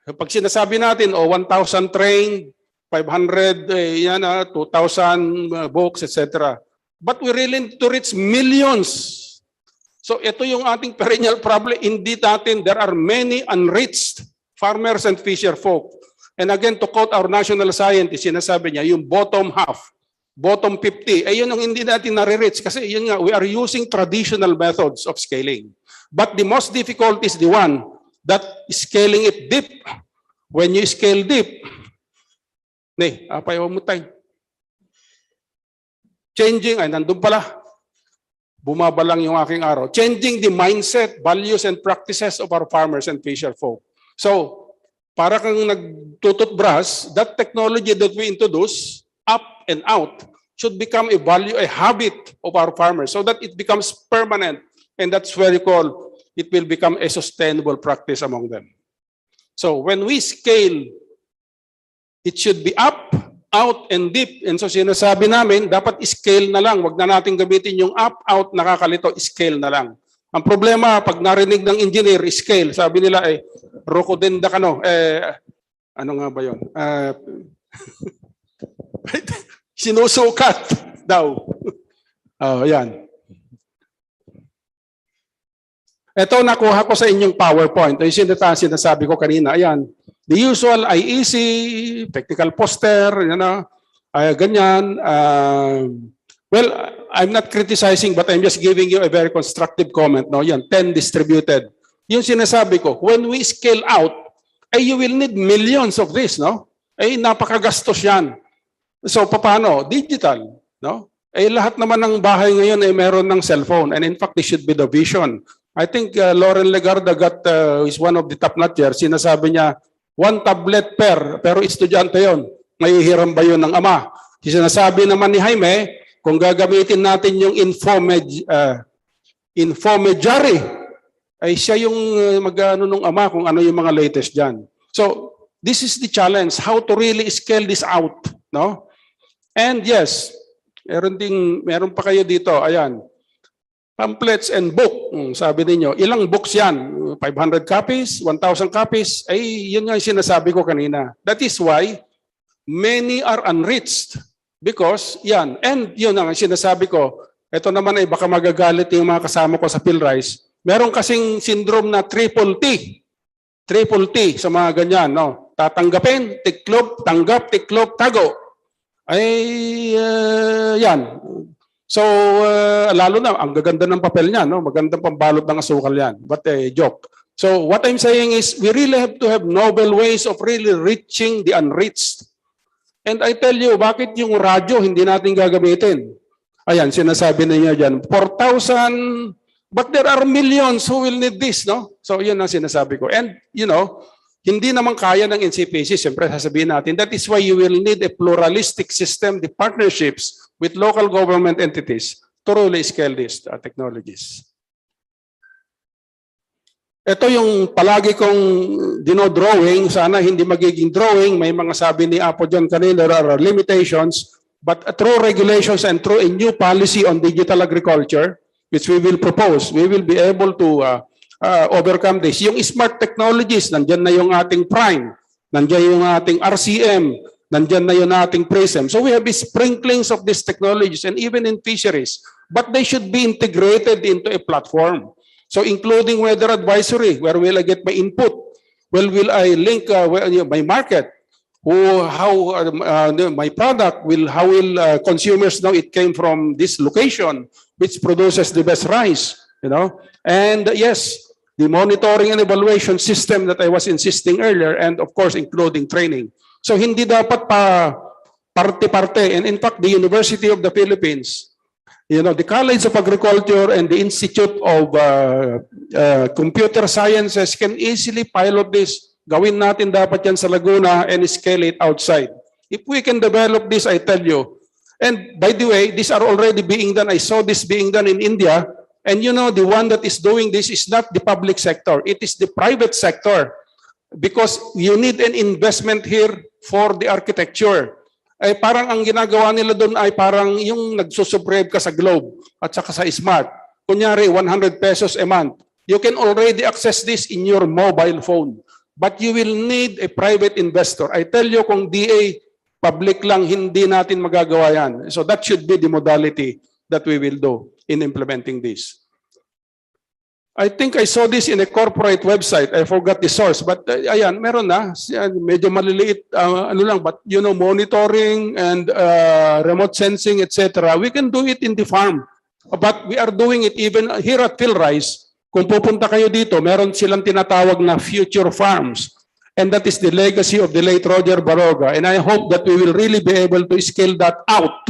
Pag sinasabi natin, 1,000 trained, 500, 2,000 books, etc. But we really need to reach millions. So ito yung ating perennial problem. Hindi natin, there are many unreached farmers and fisher folk. And again, to quote our national scientist, sinasabi niya, yung bottom half, bottom 50, yun ang hindi natin nare-reach kasi yun nga, we are using traditional methods of scaling. But the most difficult is the one that scaling it deep. When you scale deep, apayaw mo tayo. Changing, nandun pala. Bumaba lang yung aking araw. Changing the mindset, values, and practices of our farmers and fisher folk. So, para kang nagtututbrush, that technology that we introduce, up and out, should become a value, a habit of our farmers so that it becomes permanent. And that's where you call, it will become a sustainable practice among them. So when we scale, it should be up, out, and deep. And so sinasabi namin, dapat scale na lang. Wag na natin gamitin yung up, out, nakakalito, scale na lang. Ang problema, pag narinig ng engineer, scale, sabi nila, rokodenda ka no. Ano nga ba yun? Sinusukat daw. Yan. Ito, nakuha ko sa inyong PowerPoint. Ay sinasabi ko kanina. Ayan. The usual IEC, technical poster, ganyan. Well, I'm not criticizing, but I'm just giving you a very constructive comment. No? Yan, 10 distributed. Yung sinasabi ko, when we scale out, you will need millions of this, no? Napakagastos yan. So, paano? Digital, no? Lahat naman ng bahay ngayon ay meron ng cellphone. And in fact, this should be the vision. I think Lauren Legarda is one of the top notchers. Sinasabi niya, 1 tablet pero estudyante yon. Mahihiram ba yun ng ama? Sinasabi naman ni Jaime, kung gagamitin natin yung infomediary, ay siya yung mag-ano nung ama kung ano yung mga latest dyan. So, this is the challenge, how to really scale this out, no? And yes, meron pa kayo dito, ayan, pamphlets and book. Sabi niyo, ilang books yan? 500 copies, 1,000 copies? Yun nga yung sinasabi ko kanina. That is why many are unreached. Because, yan, and yun ang sinasabi ko, ito naman ay baka magagalit yung mga kasama ko sa PhilRice. Meron kasing syndrome na triple T. Triple T sa mga ganyan, no? Tatanggapin, tiklop, tanggap, tiklop, tago. Ay, yan. So, lalo na, ang gaganda ng papel niya, no? Magandang pambalot ng asukal yan. But joke. So, what I'm saying is, we really have to have novel ways of really reaching the unreached. And I tell you, bakit yung radyo hindi natin gagamitin? Ayan, sinasabi niya dyan, 4,000, but there are millions who will need this, no? So, yun ang sinasabi ko. And, you know, hindi naman kaya ng NCPC, siyempre sasabihin natin, that is why you will need a pluralistic system, the partnerships with local government entities to really scale these technologies. Ito yung palagi kong dinodrawing, sana hindi magiging drawing, may mga sabi ni Apo dyan kanina, there are limitations, but through regulations and through a new policy on digital agriculture, which we will propose, we will be able to overcome this. Yung smart technologies, nandyan na yung ating Prime, nandyan yung ating RCM, nandyan na yung ating PRISM. So we have sprinklings of these technologies and even in fisheries, but they should be integrated into a platform. So including weather advisory, where will I get my input? Well, will I link my market? How my product will? How will consumers know it came from this location, which produces the best rice? You know, and yes, the monitoring and evaluation system that I was insisting earlier, and of course, including training. So hindi dapat pa parte-parte. And in fact, the University of the Philippines, you know, the College of Agriculture and the Institute of Computer Sciences can easily pilot this. Gawin natin dapat yan sa Laguna and scale it outside. If we can develop this, I tell you. And by the way, these are already being done. I saw this being done in India. And you know, the one that is doing this is not the public sector. It is the private sector. Because you need an investment here for the architecture. Ay parang ang ginagawa nila doon ay parang yung nagsusubscribe ka sa Globe at saka sa Smart. Kunyari, 100 pesos a month. You can already access this in your mobile phone. But you will need a private investor. I tell you, kung DA, public lang, hindi natin magagawa yan. So that should be the modality that we will do in implementing this. I think I saw this in a corporate website. I forgot the source, but ayan, meron na. Medyo maliliit, ano lang, but you know, monitoring and remote sensing, etc. We can do it in the farm. But we are doing it even here at PhilRice. Kung pupunta kayo dito, meron silang tinatawag na future farms. And that is the legacy of the late Roger Baroga. And I hope that we will really be able to scale that out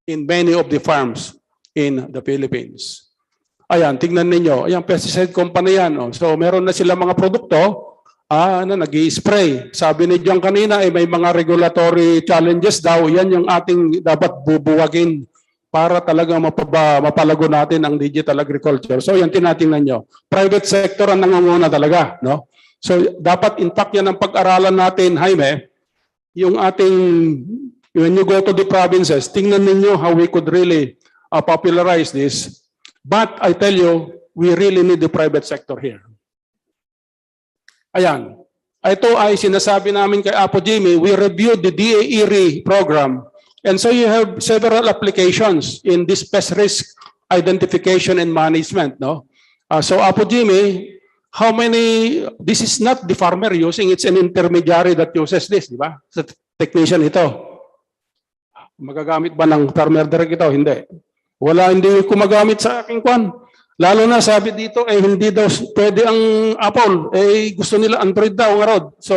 in many of the farms in the Philippines. Ayan, tingnan ninyo. Ayan, pesticide company yan. Oh. So, meron na sila mga produkto nag-i-spray. Sabi ni John kanina, may mga regulatory challenges daw. Yan yung ating dapat bubuwagin para talagang mapalago natin ang digital agriculture. So, yan tinatingnan nyo. Private sector ang nangunguna talaga. No? So, dapat intact yan ang pag-aralan natin, Jaime. Yung ating, when you go to the provinces, tingnan ninyo how we could really popularize this. But I tell you, we really need the private sector here. Ayan. Ito ay sinasabi namin kay Apo Jimmy, we reviewed the DA-ERI program. And so you have several applications in this pest risk identification and management. No? So Apo Jimmy, how many, this is not the farmer using, it's an intermediary that uses this, di ba? Sa technician ito. Magagamit ba ng farmer direct ito? Hindi. Hindi kumagamit sa aking kwan. Lalo na sabi dito, hindi daw pwede ang Apple. Gusto nila Android daw nga rod. So,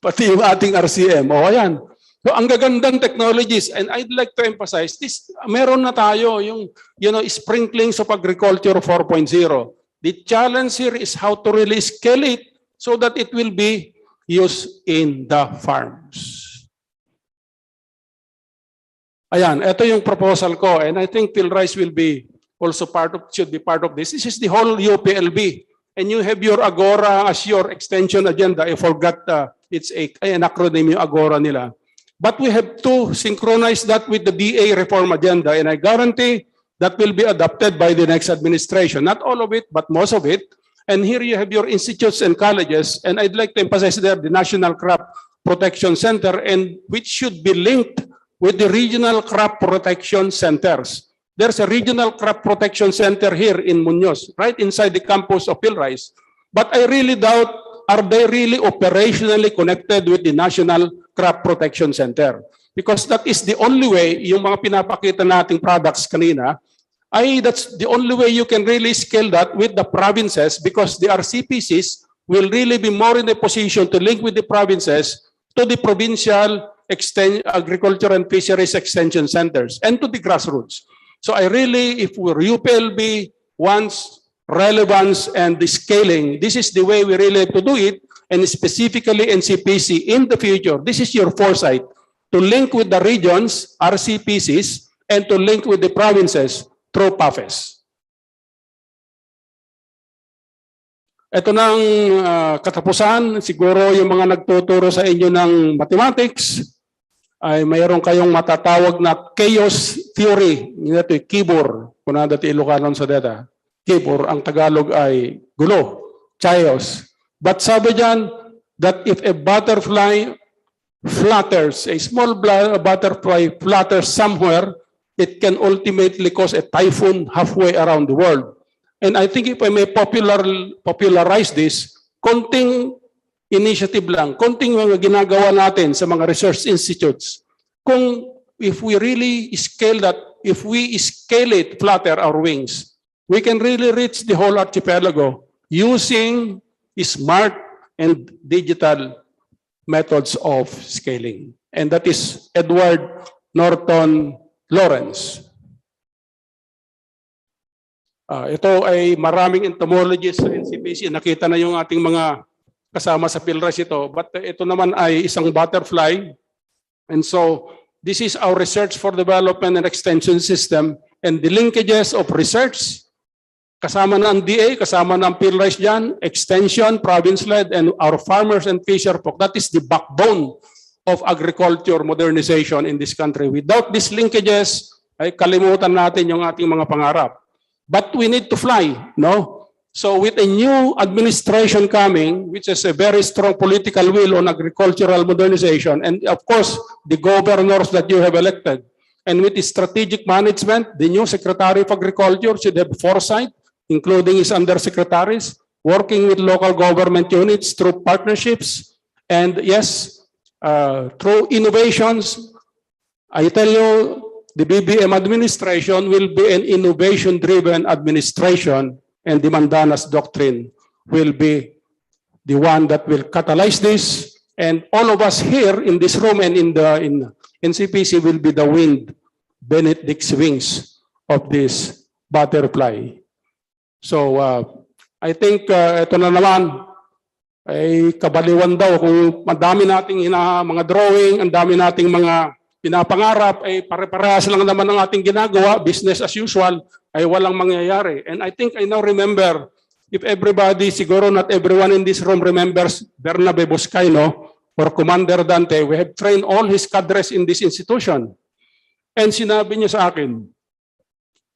pati yung ating RCM. O, ayan. So, ang gagandang technologies, and I'd like to emphasize, this, meron na tayo yung, you know, sprinklings of agriculture 4.0. The challenge here is how to really scale it so that it will be used in the farms. Ayan, ito yung proposal ko, and I think PhilRice will be also should be part of this. This is the whole UPLB, and you have your Agora as your extension agenda. I forgot it's an acronym yung Agora nila. But we have to synchronize that with the DA reform agenda, and I guarantee that will be adopted by the next administration. Not all of it, but most of it. And here you have your institutes and colleges, and I'd like to emphasize there the National Crop Protection Center, and which should be linked with the regional crop protection centers. There's a regional crop protection center here in Muñoz, right inside the campus of Philrice. But I really doubt, are they really operationally connected with the National Crop Protection Center? Because that is the only way, yung mga pinapakita nating products kanina, that's the only way you can really scale that with the provinces, because the RCPCs will really be more in a position to link with the provinces to the provincial agriculture and fisheries extension centers and to the grassroots. So I really, if UPLB wants relevance and the scaling, this is the way we really have to do it, and specifically NCPC in the future. This is your foresight, to link with the regions, RCPCs, and to link with the provinces through PAFES. Ito na ang katapusan. Siguro yung mga nagtuturo sa inyo ng mathematics, ay mayroon kayong matatawag na chaos theory. Ito yung kibor. Kung dati Ilocano sa data. Kibor, ang Tagalog ay gulo. Chaos. But sabi dyan, that if a butterfly flutters, a small butterfly flutters somewhere, it can ultimately cause a typhoon halfway around the world. And I think if I may popularize this, konting initiative lang, konting mga ginagawa natin sa mga research institutes. If we really scale that, if we scale it, flutter our wings, we can really reach the whole archipelago using smart and digital methods of scaling. And that is Edward Norton Lawrence. Ito ay maraming entomologists sa NCPC. Nakita na yung ating mga kasama sa Philrice ito. But ito naman ay isang butterfly. And so this is our research for development and extension system, and the linkages of research. Kasama na ang DA, kasama na ang Philrice dyan, extension, province-led, and our farmers and fisherfolk. That is the backbone of agriculture modernization in this country. Without these linkages, ay kalimutan natin yung ating mga pangarap. But we need to fly, no? So with a new administration coming, which is a very strong political will on agricultural modernization, and of course, the governors that you have elected, and with the strategic management, the new Secretary of Agriculture should have foresight, including his undersecretaries, working with local government units through partnerships, and yes, through innovations. I tell you, the BBM administration will be an innovation-driven administration, and the Mandanas Doctrine will be the one that will catalyze this. And all of us here in this room and in NCPC will be the wind beneath the wings of this butterfly. So I think ito na naman ay kabaliwan daw kung madami nating mga drawing, ang dami nating mga pinapangarap, ay pare-parehas lang naman ang ating ginagawa, business as usual, ay walang mangyayari. And I think I now remember, if everybody, siguro not everyone in this room remembers Bernabe Buscaino or Commander Dante, we have trained all his cadres in this institution. And sinabi niya sa akin,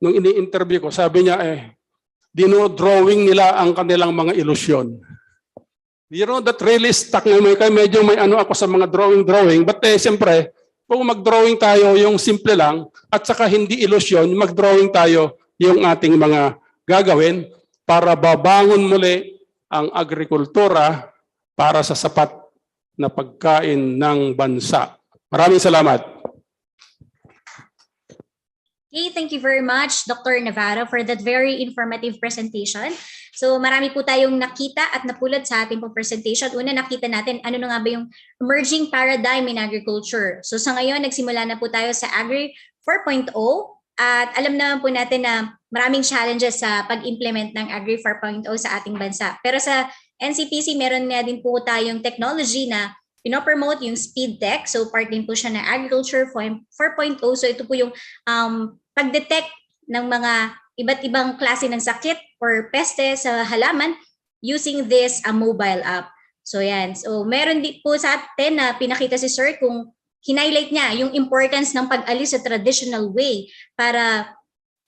nung ini-interview ko, sabi niya dino-drawing nila ang kanilang mga ilusyon. You know, that really stuck na medyo may ano ako sa mga drawing, but siyempre, kung mag-drawing tayo yung simple lang, at saka hindi ilusyon, mag-drawing tayo yung ating mga gagawin para babangon muli ang agrikultura para sa sapat na pagkain ng bansa. Maraming salamat. Okay, thank you very much, Dr. Navarro, for that very informative presentation. So marami po tayong nakita at napulot sa ating pong presentation. Una, nakita natin ano na nga ba yung emerging paradigm in agriculture. So sa ngayon, nagsimula na po tayo sa Agri 4.0 at alam naman po natin na maraming challenges sa pag-implement ng Agri 4.0 sa ating bansa. Pero sa NCPC, meron nga din po tayong technology na pinopromote yung speed tech. So part din po siya ng Agriculture 4.0. So ito po yung pag-detect ng mga iba't ibang klase ng sakit or peste sa halaman using this mobile app. So yan. So meron din po sa atin na pinakita si Sir kung hinighlight niya yung importance ng pag-alis sa traditional way para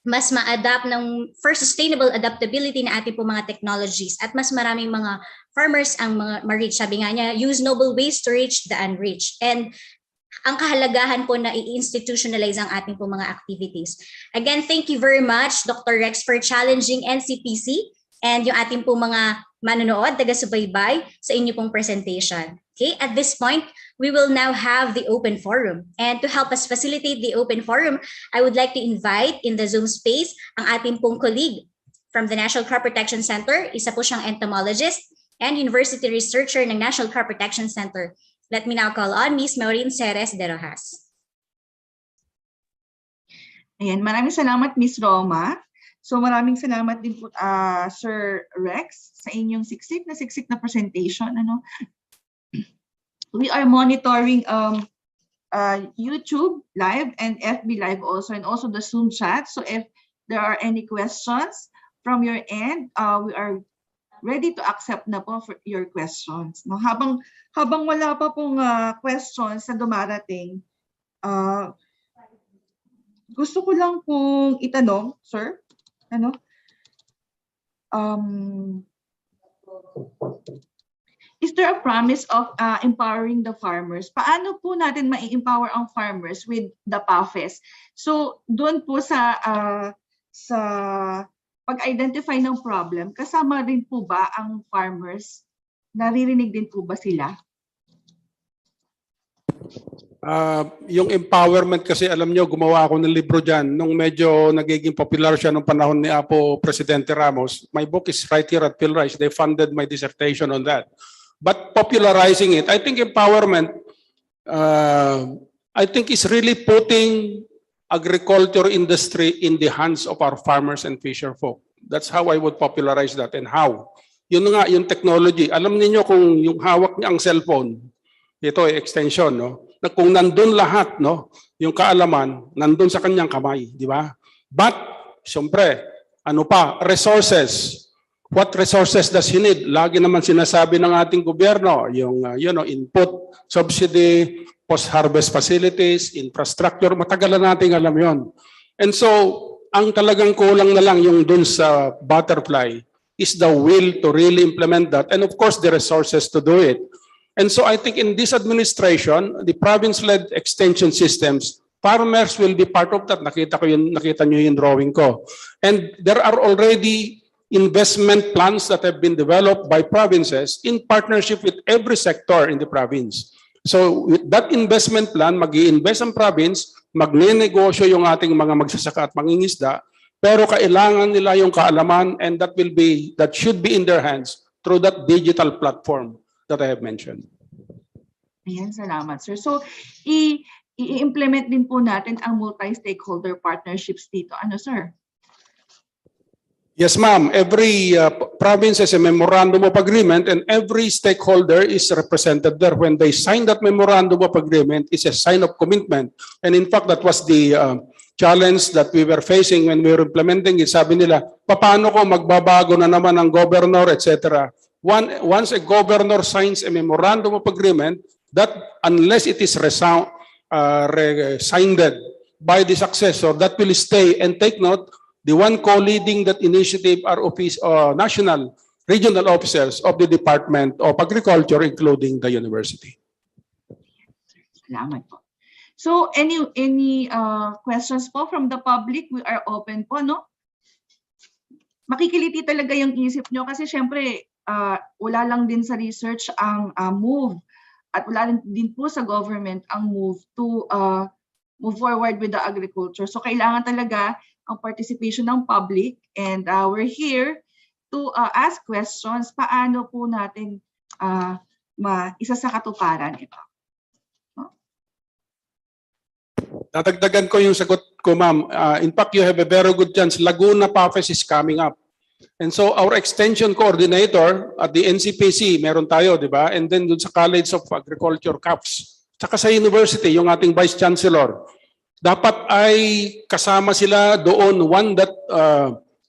mas ma-adapt ng for sustainable adaptability na ating po mga technologies at mas maraming mga farmers ang mga ma-reach. Sabi nga niya, use noble ways to reach the unreached. And ang kahalagahan po na i-institutionalize ang ating po mga activities. Again, thank you very much, Dr. Rex, for challenging NCPC and yung ating po mga manonood, taga-subaybay sa inyo pong presentation. Okay, at this point, we will now have the open forum. And to help us facilitate the open forum, I would like to invite in the Zoom space ang ating pong colleague from the National Crop Protection Center, isa po siyang entomologist and university researcher ng National Crop Protection Center. Let me now call on Ms. Maureen Ceres de Rojas. Ayan, maraming salamat Ms. Roma. So maraming salamat din po Sir Rex sa inyong siksik na presentation. We are monitoring YouTube live and FB live also, and also the Zoom chat. So if there are any questions from your end, we are ready to accept na po for your questions. No, habang wala pa pong questions na dumarating, gusto ko lang pong itanong, sir, is there a promise of empowering the farmers? Paano po natin mai-empower ang farmers with the PAFES? So doon po sa pag-identify ng problem, kasama rin po ba ang farmers? Naririnig din po ba sila? Yung empowerment kasi, alam nyo, gumawa ako ng libro dyan nung medyo nagiging popular siya nung panahon ni Apo Presidente Ramos. My book is right here at PhilRice. They funded my dissertation on that. But popularizing it, I think empowerment, I think is really putting agriculture industry in the hands of our farmers and fisher folk. That's how I would popularize that. And how? Yun nga, yung technology. Alam niyo kung yung hawak niya ang cellphone, ito ay extension, no? Na kung nandun lahat, no, yung kaalaman, nandun sa kanyang kamay, di ba? But, siyempre, ano pa, resources. What resources does he need? Lagi naman sinasabi ng ating gobyerno, yung input, subsidy, post-harvest facilities, infrastructure, matagal na natin alam yon. And so, ang talagang kulang na lang yung dun sa butterfly is the will to really implement that, and of course, the resources to do it. And so I think in this administration, the province-led extension systems, farmers will be part of that. Nakita nyo yung drawing ko. And there are already investment plans that have been developed by provinces in partnership with every sector in the province. So with that investment plan, mag-i-invest ang province, magne-negosyo yung ating mga magsasaka at mangingisda, pero kailangan nila yung kaalaman, and that should be in their hands through that digital platform that I have mentioned. Ayan, salamat, sir. So, i-implement din po natin ang multi-stakeholder partnerships dito. Ano, sir? Yes, ma'am. Every province has a memorandum of agreement, and every stakeholder is represented there. When they sign that memorandum of agreement, it's a sign of commitment. And in fact, that was the challenge that we were facing when we were implementing it. Sabi nila, paano ko magbabago na naman ang governor, etc. Once a governor signs a memorandum of agreement, that unless it is signed by the successor, that will stay. And take note, the one co-leading that initiative are national, regional officers of the Department of Agriculture, including the university. Salamat po. So, any questions po from the public? We are open po, no? Makikiliti talaga yung isip nyo kasi syempre, wala lang din sa research ang move at wala din po sa government ang move to move forward with the agriculture. So kailangan talaga ang participation ng public, and we're here to ask questions. Paano po natin isa sa katuparan ito? Dadagdagan ko yung sagot ko, ma'am. In fact, you have a very good chance. Laguna PAFES is coming up. And so our extension coordinator at the NCPC, meron tayo, di ba? And then dun sa College of Agriculture, CAPS. Tsaka sa university, yung ating Vice Chancellor. Dapat ay kasama sila doon. That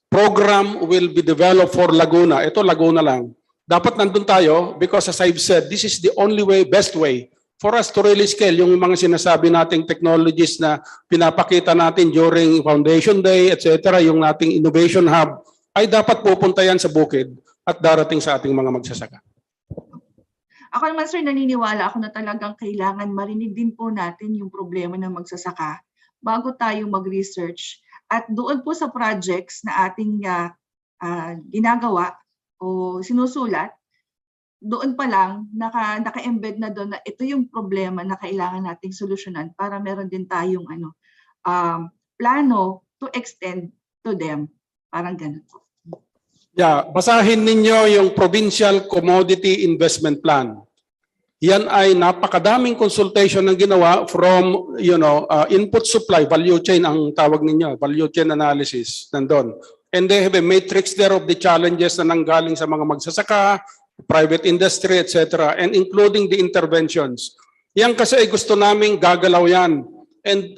program will be developed for Laguna. Ito, Laguna lang. Dapat nandun tayo because as I've said, this is the only way, best way for us to really scale yung mga sinasabi nating technologies na pinapakita natin during Foundation Day, etc., yung nating Innovation Hub, ay dapat pupunta yan sa bukid at darating sa ating mga magsasaka. Ako naman sir, naniniwala ako na talagang kailangan marinig din po natin yung problema ng magsasaka bago tayo mag-research. At doon po sa projects na ating ginagawa o sinusulat, doon pa lang naka-embed na doon na ito yung problema na kailangan nating solusyonan para meron din tayong plano to extend to them. Parang ganun po. Yeah, basahin ninyo yung Provincial Commodity Investment Plan. Yan ay napakadaming consultation ng ginawa from, input supply, value chain ang tawag ninyo, value chain analysis nandun. And they have a matrix there of the challenges na nanggaling sa mga magsasaka, private industry, etc., and including the interventions. Yan kasi ay gusto naming gagalaw yan. And,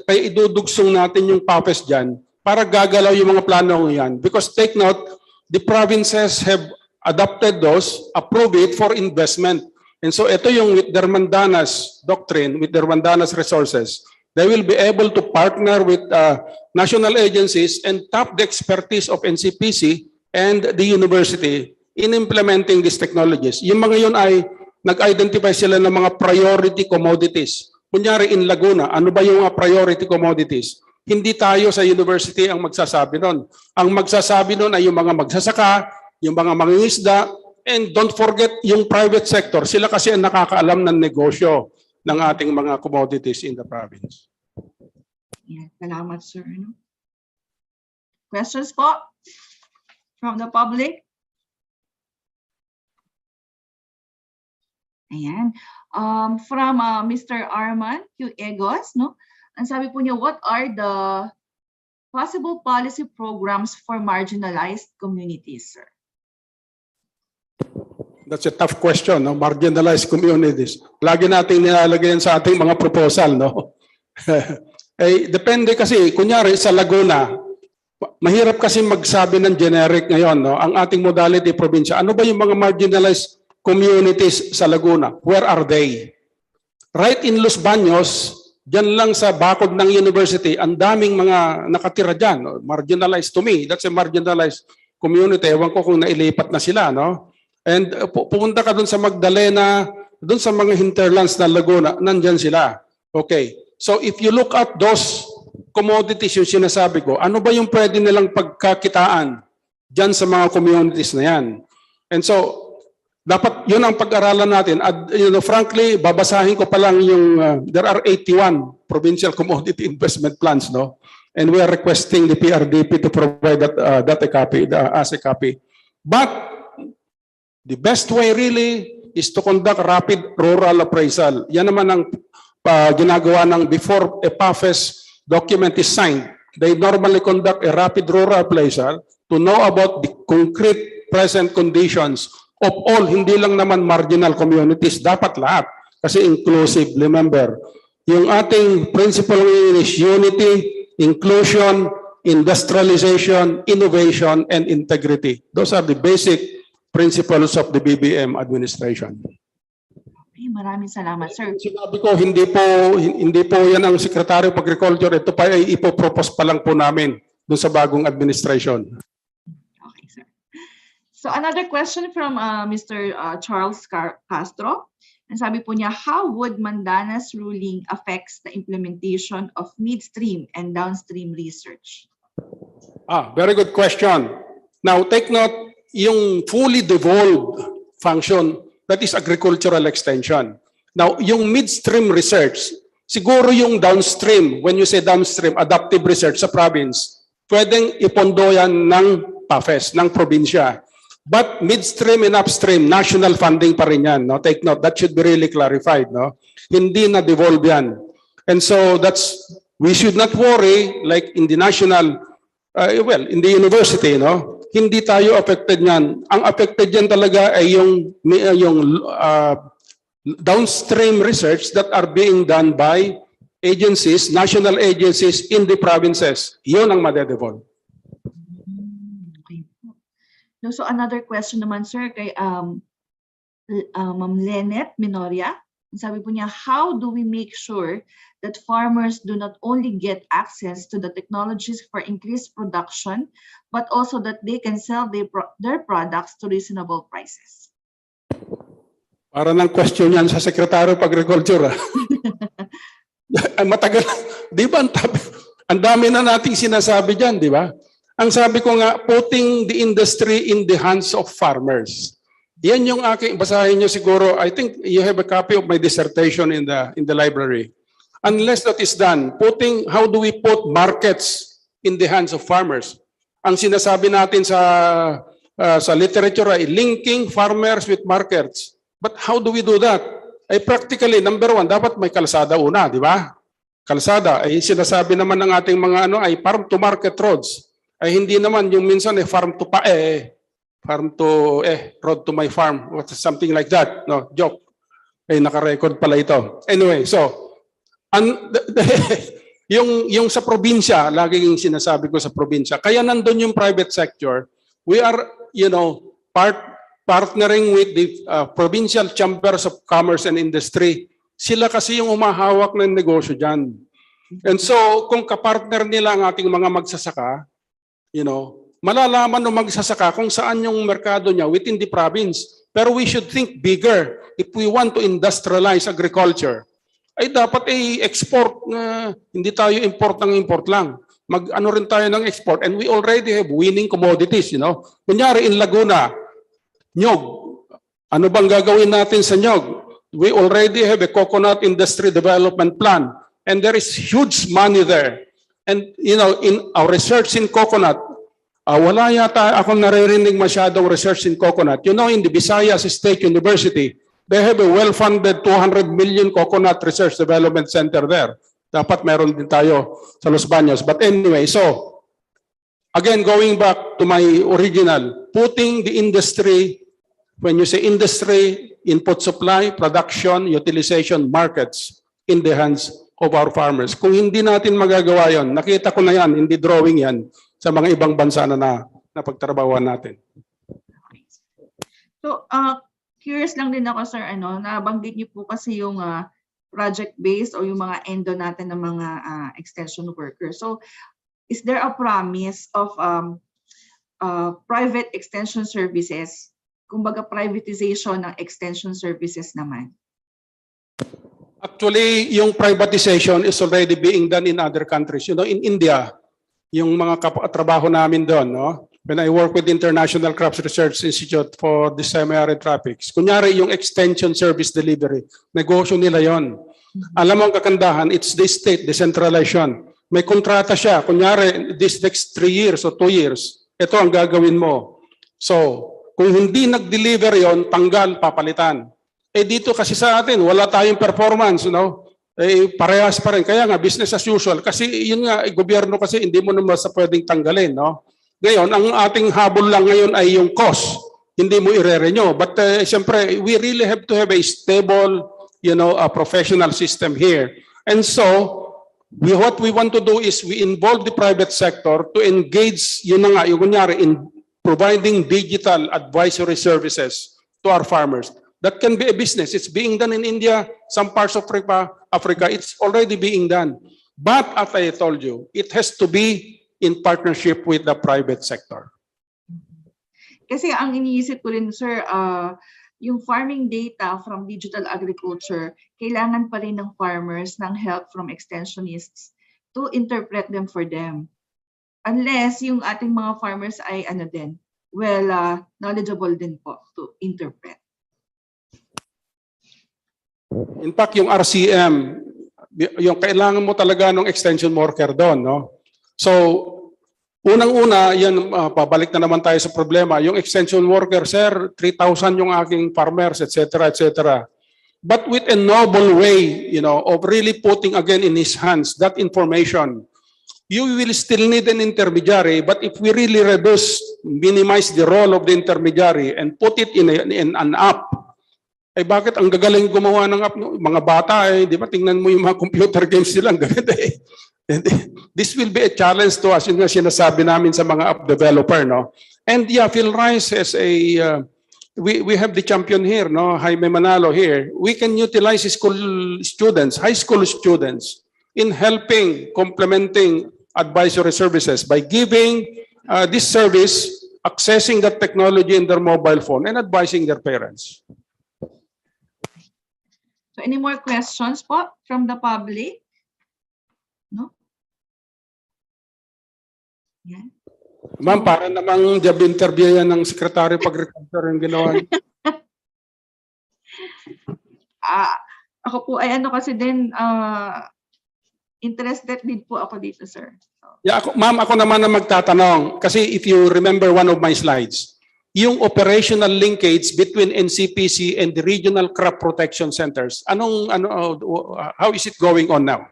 idudugsong natin yung PAPES dyan para gagalaw yung mga plano yan. Because take note, the provinces have adopted those, approve it for investment. And so ito yung with their Mandanas doctrine, with their Mandanas resources, they will be able to partner with national agencies and tap the expertise of NCPC and the university in implementing these technologies. Yung mga yun ay nag-identify sila ng mga priority commodities. Kunyari in Laguna, ano ba yung mga priority commodities? Hindi tayo sa university ang magsasabi nun. Ang magsasabi nun ay yung mga magsasaka, yung mga mangingisda, and don't forget yung private sector. Sila kasi ang nakakaalam ng negosyo ng ating mga commodities in the province. Yeah, salamat sir. Questions po from the public? Ayan. From Mr. Arman Q. Egos, no? Ang sabi po niya, what are the possible policy programs for marginalized communities, sir? That's a tough question, no? Marginalized communities. Lagi nating nilalagay yan sa ating mga proposal, no? Depende kasi, kunyari sa Laguna, mahirap kasi magsabi ng generic ngayon, no? Ang ating modality probinsya, ano ba yung mga marginalized communities sa Laguna? Where are they? Right in Los Baños, dyan lang sa bakod ng university, ang daming mga nakatira dyan. Marginalized to me. That's a marginalized community. Ewan ko kung nailipat na sila, no? And pupunta ka dun sa Magdalena, dun sa mga hinterlands ng Laguna, nandyan sila. Okay. So if you look at those commodities yung sinasabi ko, ano ba yung pwede nilang pagkakitaan dyan sa mga communities na yan? And so, dapat yun ang pag-aralan natin. At frankly, babasahin ko pa lang yung there are 81 provincial commodity investment plans, no? And we are requesting the PRDP to provide that a copy, as a copy. But the best way really is to conduct rapid rural appraisal. Yan naman ang ginagawa ng before a PAFES document is signed. They normally conduct a rapid rural appraisal to know about the concrete present conditions of all, hindi lang naman marginal communities, dapat lahat. Kasi inclusive, remember. Yung ating principle is unity, inclusion, industrialization, innovation, and integrity. Those are the basic principles of the BBM administration. Okay, maraming salamat, sir. Sinabi ko, hindi po yan ang Secretary of Agriculture. Ito pa ay ipopropose pa lang po namin dun sa bagong administration. Okay, sir. So another question from Mr. Charles Castro. And sabi po niya, how would Mandana's ruling affects the implementation of midstream and downstream research? Very good question. Now, take note, yung fully devolved function, that is agricultural extension. Now, yung midstream research, siguro yung downstream, when you say downstream, adaptive research sa province, pwedeng ipondo yan ng PAFES, ng probinsya. But midstream and upstream, national funding pa rin yan. No? Take note, that should be really clarified. No? Hindi na devolve yan. And so we should not worry like in the national, in the university, no? Hindi tayo affected niyan. Ang affected yan talaga ay yung downstream research that are being done by agencies, national agencies in the provinces. Yun ang madedevolve. No, so another question naman, sir, kay Ma'am Lenet Minoria. Sabi po niya, how do we make sure that farmers do not only get access to the technologies for increased production, but also that they can sell their products to reasonable prices? Para ng question yan sa Secretary of Agriculture. Matagal, di ba ang dami na nating sinasabi dyan, di ba? Ang sabi ko nga, putting the industry in the hands of farmers. Yan yung aking, basahin nyo siguro, I think you have a copy of my dissertation in the library. Unless that is done, how do we put markets in the hands of farmers? Ang sinasabi natin sa literature ay linking farmers with markets. But how do we do that? Ay practically, number one, dapat may kalsada una, di ba? Kalsada, ay sinasabi naman ng ating mga ay farm to market roads. Ay hindi naman yung minsan farm to road to my farm, something like that. No, joke. Ay naka-record pala ito. Anyway, so yung sa probinsya, laging sinasabi ko sa probinsya, kaya nandun yung private sector, we are, partnering with the provincial chambers of commerce and industry. Sila kasi yung umahawak ng negosyo dyan. And so, kung kapartner nila ang ating mga magsasaka, malalaman ng magsasaka kung saan yung merkado niya within the province. Pero we should think bigger. If we want to industrialize agriculture, ay dapat export, hindi tayo import lang. Mag-ano rin tayo ng export, and we already have winning commodities, Kunyari in Laguna, nyog. Ano bang gagawin natin sa nyog? We already have a coconut industry development plan, and there is huge money there. And in our research in coconut, wala yata akong naririnig masyadong research in coconut. In the Visayas State University, they have a well-funded 200 million coconut research development center there. Dapat meron din tayo sa Los Baños. But anyway, so, again, going back to my original, putting the industry, when you say industry, input supply, production, utilization, markets, in the hands of our farmers. Kung hindi natin magagawa yon, nakita ko na yan, hindi drawing yan, sa mga ibang bansa na pagtrabahuan natin. So, curious lang din ako, sir, nabanggit niyo po kasi yung project-based o yung mga endo natin ng mga extension workers. So, is there a promise of private extension services, kumbaga privatization ng extension services naman? Actually, yung privatization is already being done in other countries. In India, yung mga trabaho namin doon, when I work with International Crops Research Institute for the semi-arid tropics, kunyari yung extension service delivery, negosyo nila yon. Alam mo ang kagandahan, it's the state, decentralization. May kontrata siya, kunyari this next 3 years o 2 years, ito ang gagawin mo. So, kung hindi nag-deliver yon, tanggal, papalitan. Dito kasi sa atin, wala tayong performance, parehas pa rin. Kaya nga, business as usual. Kasi yun nga, gobyerno kasi hindi mo naman sa pwedeng tanggalin, Ngayon, ang ating habol lang ngayon ay yung cost. Hindi mo i-renew. But siyempre, we really have to have a stable, a professional system here. And so, what we want to do is we involve the private sector to engage, yung kunyari, in providing digital advisory services to our farmers. That can be a business. It's being done in India, some parts of Africa. It's already being done. But as I told you, it has to be in partnership with the private sector. Kasi ang iniisip ko rin, sir, yung farming data from digital agriculture, kailangan pa rin ng farmers ng help from extensionists to interpret them for them. Unless yung ating mga farmers ay knowledgeable din po to interpret. In fact, yung RCM, yung kailangan mo talaga ng extension worker doon, So, unang-una, yan, pabalik na naman tayo sa problema. Yung extension worker, sir, 3,000 yung aking farmers, etc., etc. But with a noble way, of really putting again in his hands that information, you will still need an intermediary. But if we really minimize the role of the intermediary and put it in an app, bakit ang gagaling gumawa ng app? Mga bata, di ba? Tingnan mo yung mga computer games nila, ang gaganda This will be a challenge to us, yung sinasabi namin sa mga app developer, And yeah, Phil Rice has we have the champion here, no, Jaime Manalo here. We can utilize school students, high school students, in helping, complementing advisory services by giving this service, accessing that technology in their mobile phone and advising their parents. So any more questions po from the public? No? Yeah. Ma'am, para namang job interview yan ng Secretary of Agriculture yung ginawa niyo. Ako po ay ano kasi din, interested din po ako dito, sir. So, Yeah, ma'am, ako naman na magtatanong. Kasi if you remember one of my slides, yung operational linkage between NCPC and the regional crop protection centers, how is it going on now?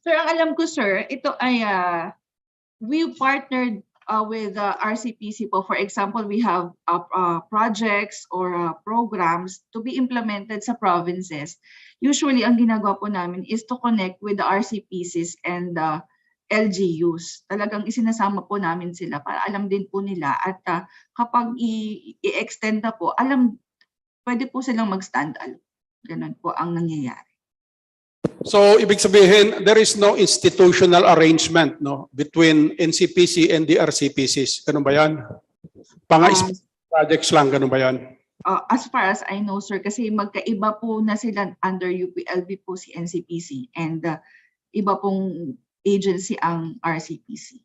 sir, ang alam ko, sir, ito ay we partnered with RCPC po. For example, we have projects or programs to be implemented sa provinces. Usually, ang ginagawa po namin is to connect with the RCPCs and the LGUs. Talagang isinasama po namin sila para alam din po nila at kapag i-extend na po, pwede po silang mag-stand alone. Ganun po ang nangyayari. So, ibig sabihin, there is no institutional arrangement, no, between NCPC and the RCPCs. Ganun ba yan? Projects lang, ganun ba yan? As far as I know, sir, kasi magkaiba po na sila under UPLB po si NCPC and iba pong agency ang RCPC.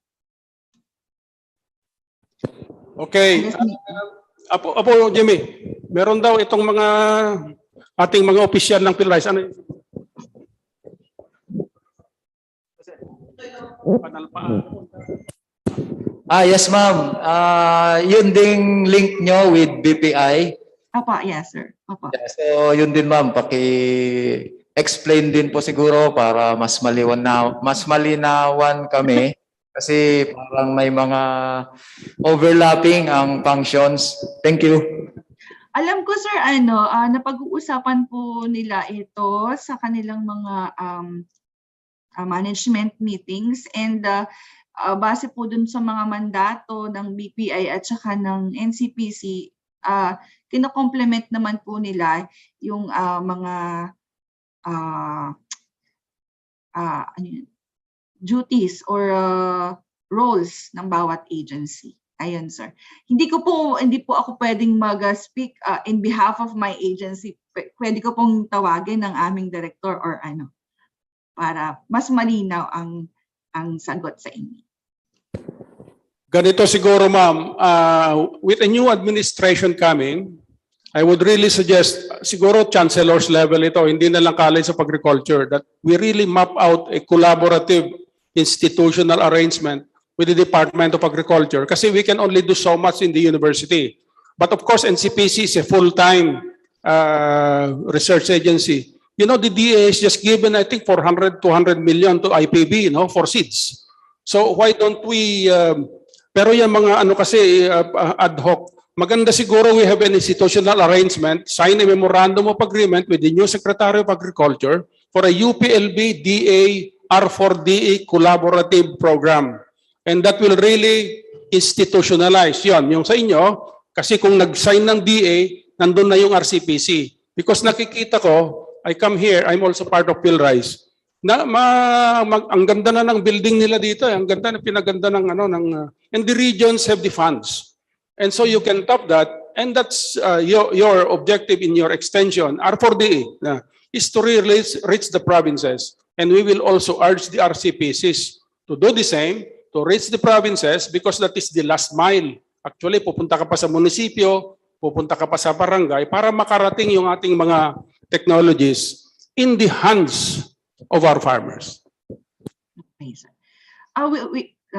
Okay. Apo, Jimmy, meron daw itong mga ating mga opisyal ng PhilRice. Ano yun? Yes, ma'am. Yun ding link nyo with BPI. Apa, yes, sir. Apa. Yeah, so, yun din, ma'am. Paki-explain din po siguro para mas malinawan kami. Kasi parang may mga overlapping ang functions. Thank you. Alam ko, sir, napag-uusapan po nila ito sa kanilang mga management meetings and base po dun sa mga mandato ng BPI at saka ng NCPC, kino-complement naman po nila yung mga duties or roles ng bawat agency. Ayun, sir. Hindi po ako pwedeng mag-speak in behalf of my agency. Pwede ko pong tawagin ng aming director or para mas malinaw ang sagot sa inyo. Ganito siguro, ma'am, with a new administration coming, I would really suggest, siguro chancellor's level ito, hindi na lang College of Agriculture, that we really map out a collaborative institutional arrangement with the Department of Agriculture kasi we can only do so much in the university. But of course, NCPC is a full-time research agency. You know, the DA has just given, I think, 200 million to IPB, for seeds. So why don't we, pero yung mga kasi ad hoc, maganda siguro we have an institutional arrangement, sign a memorandum of agreement with the new Secretary of Agriculture for a UPLB DA R4DE collaborative program. And that will really institutionalize yon. Yung sa inyo, kasi kung nag-sign ng DA, nandun na yung RCPC. Because nakikita ko, I come here, I'm also part of PhilRice. Ang ganda na ng building nila dito, ang ganda na pinaganda ng and the regions have the funds. And so you can top that, and that's your objective in your extension, R4DE, is to really reach the provinces. And we will also urge the RCPCs to do the same, to reach the provinces, because that is the last mile. Actually, pupunta ka pa sa munisipyo, pupunta ka pa sa barangay para makarating yung ating mga technologies in the hands of our farmers. Okay, sir.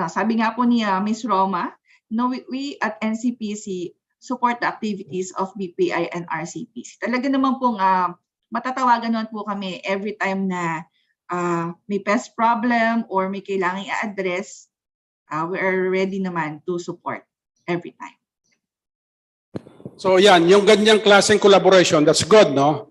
Sabi nga po ni Ms. Roma, we at NCPC support the activities of BPI and RCPC. Talaga naman pong matatawagan naman po kami every time na may pest problem or may kailangan i-address. We are ready naman to support every time. So yan, yung ganyang klaseng collaboration, that's good, no?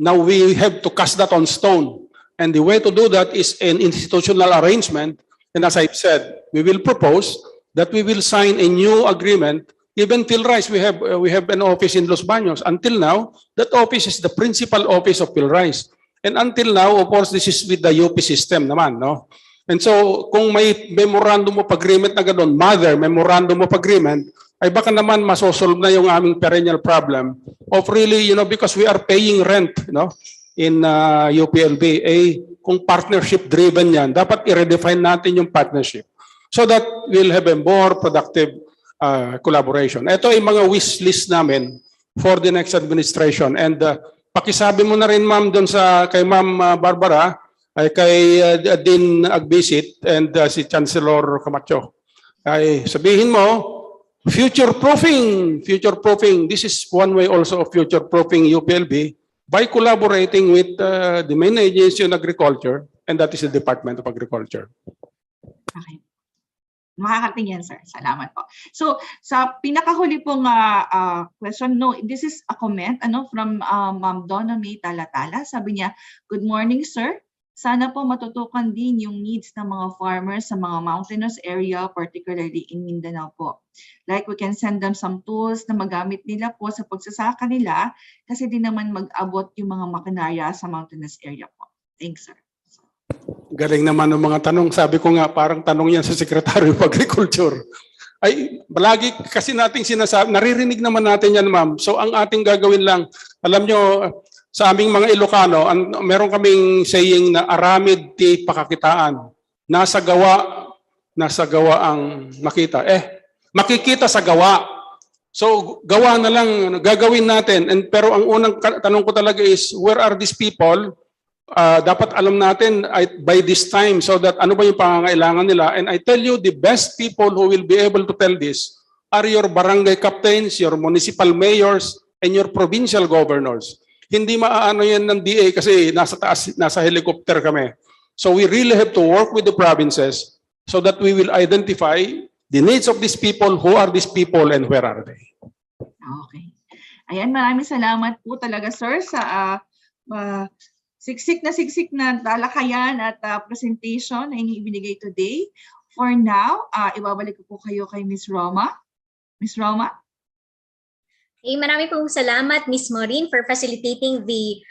Now we have to cast that on stone. And the way to do that is an institutional arrangement. And as I've said, we will propose that we will sign a new agreement. Even PhilRice, we have an office in Los Baños. Until now, that office is the principal office of PhilRice. And until now, of course, this is with the UP system naman, no? And so, kung may memorandum of agreement na gano'n, memorandum of agreement, ay baka naman masosolve na yung aming perennial problem of really, because we are paying rent, in UPLB. Kung partnership-driven yan, dapat i-redefine natin yung partnership so that we'll have a more productive collaboration. Ito ay mga wish list namin for the next administration. And pakisabi mo na rin, ma'am, doon kay Ma'am Barbara, ay kay Dean Agbisit and si Chancellor Camacho. Ay sabihin mo, future-proofing. This is one way also of future-proofing UPLB by collaborating with the main agency on agriculture, and that is the Department of Agriculture. Okay. Makakating yan, sir. Salamat po. So, sa pinakahuli pong question, no, this is a comment from Ma'am Donna May Talatala. Sabi niya, good morning, sir. Sana po matutukan din yung needs ng mga farmers sa mga mountainous area, particularly in Mindanao po. Like we can send them some tools na magamit nila po sa pagsasaka nila kasi di naman mag-abot yung mga makinarya sa mountainous area po. Thanks, sir. Galing naman ng mga tanong. Sabi ko nga, parang tanong yan sa Secretary of Agriculture. Ay, lagi kasi nating sinasabi, naririnig naman natin yan, ma'am. So ang ating gagawin lang, alam nyo, sa aming mga Ilocano, meron kaming saying na aramid ti pakakitaan. Nasa gawa ang makita. Makikita sa gawa. So gawa na lang, gagawin natin. Pero ang unang tanong ko talaga is, where are these people? Dapat alam natin by this time so that ano ba yung pangangailangan nila. And I tell you, the best people who will be able to tell this are your barangay captains, your municipal mayors, and your provincial governors. Hindi maaano yan ng DA kasi nasa taas, nasa helicopter kami. So we really have to work with the provinces so that we will identify the needs of these people, who are these people, and where are they. Okay. Ayan, maraming salamat po talaga, sir, sa siksik na talakayan at presentation na inyong ibinigay today. For now, ibabalik ko po kayo kay Ms. Roma. Ms. Roma? Marami pong salamat, Ms. Maureen, for facilitating the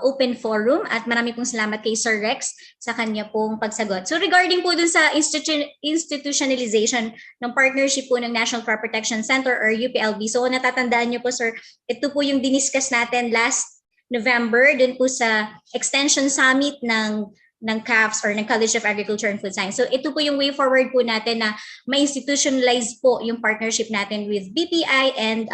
open forum at marami pong salamat kay Sir Rex sa kanya pong pagsagot. So regarding po dun sa institutionalization ng partnership po ng National Crop Protection Center or UPLB, so natatandaan niyo po, sir, ito po yung diniscuss natin last November dun po sa Extension Summit ng CAFS or ng College of Agriculture and Food Science. So ito po yung way forward po natin na ma-institutionalize po yung partnership natin with BPI and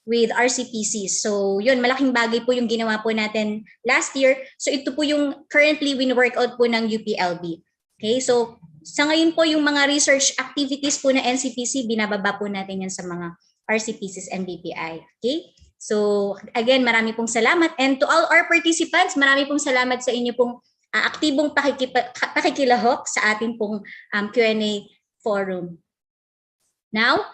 with RCPC. So yun, malaking bagay po yung ginawa po natin last year. So ito po yung currently win-workout po ng UPLB. Okay, so sa ngayon po yung mga research activities po na NCPC, binababa po natin yan sa mga RCPCs and BPI. Okay, so again, marami pong salamat. And to all our participants, marami pong salamat sa inyo pong aktibong pakikilahok sa ating pong Q&A forum. Now,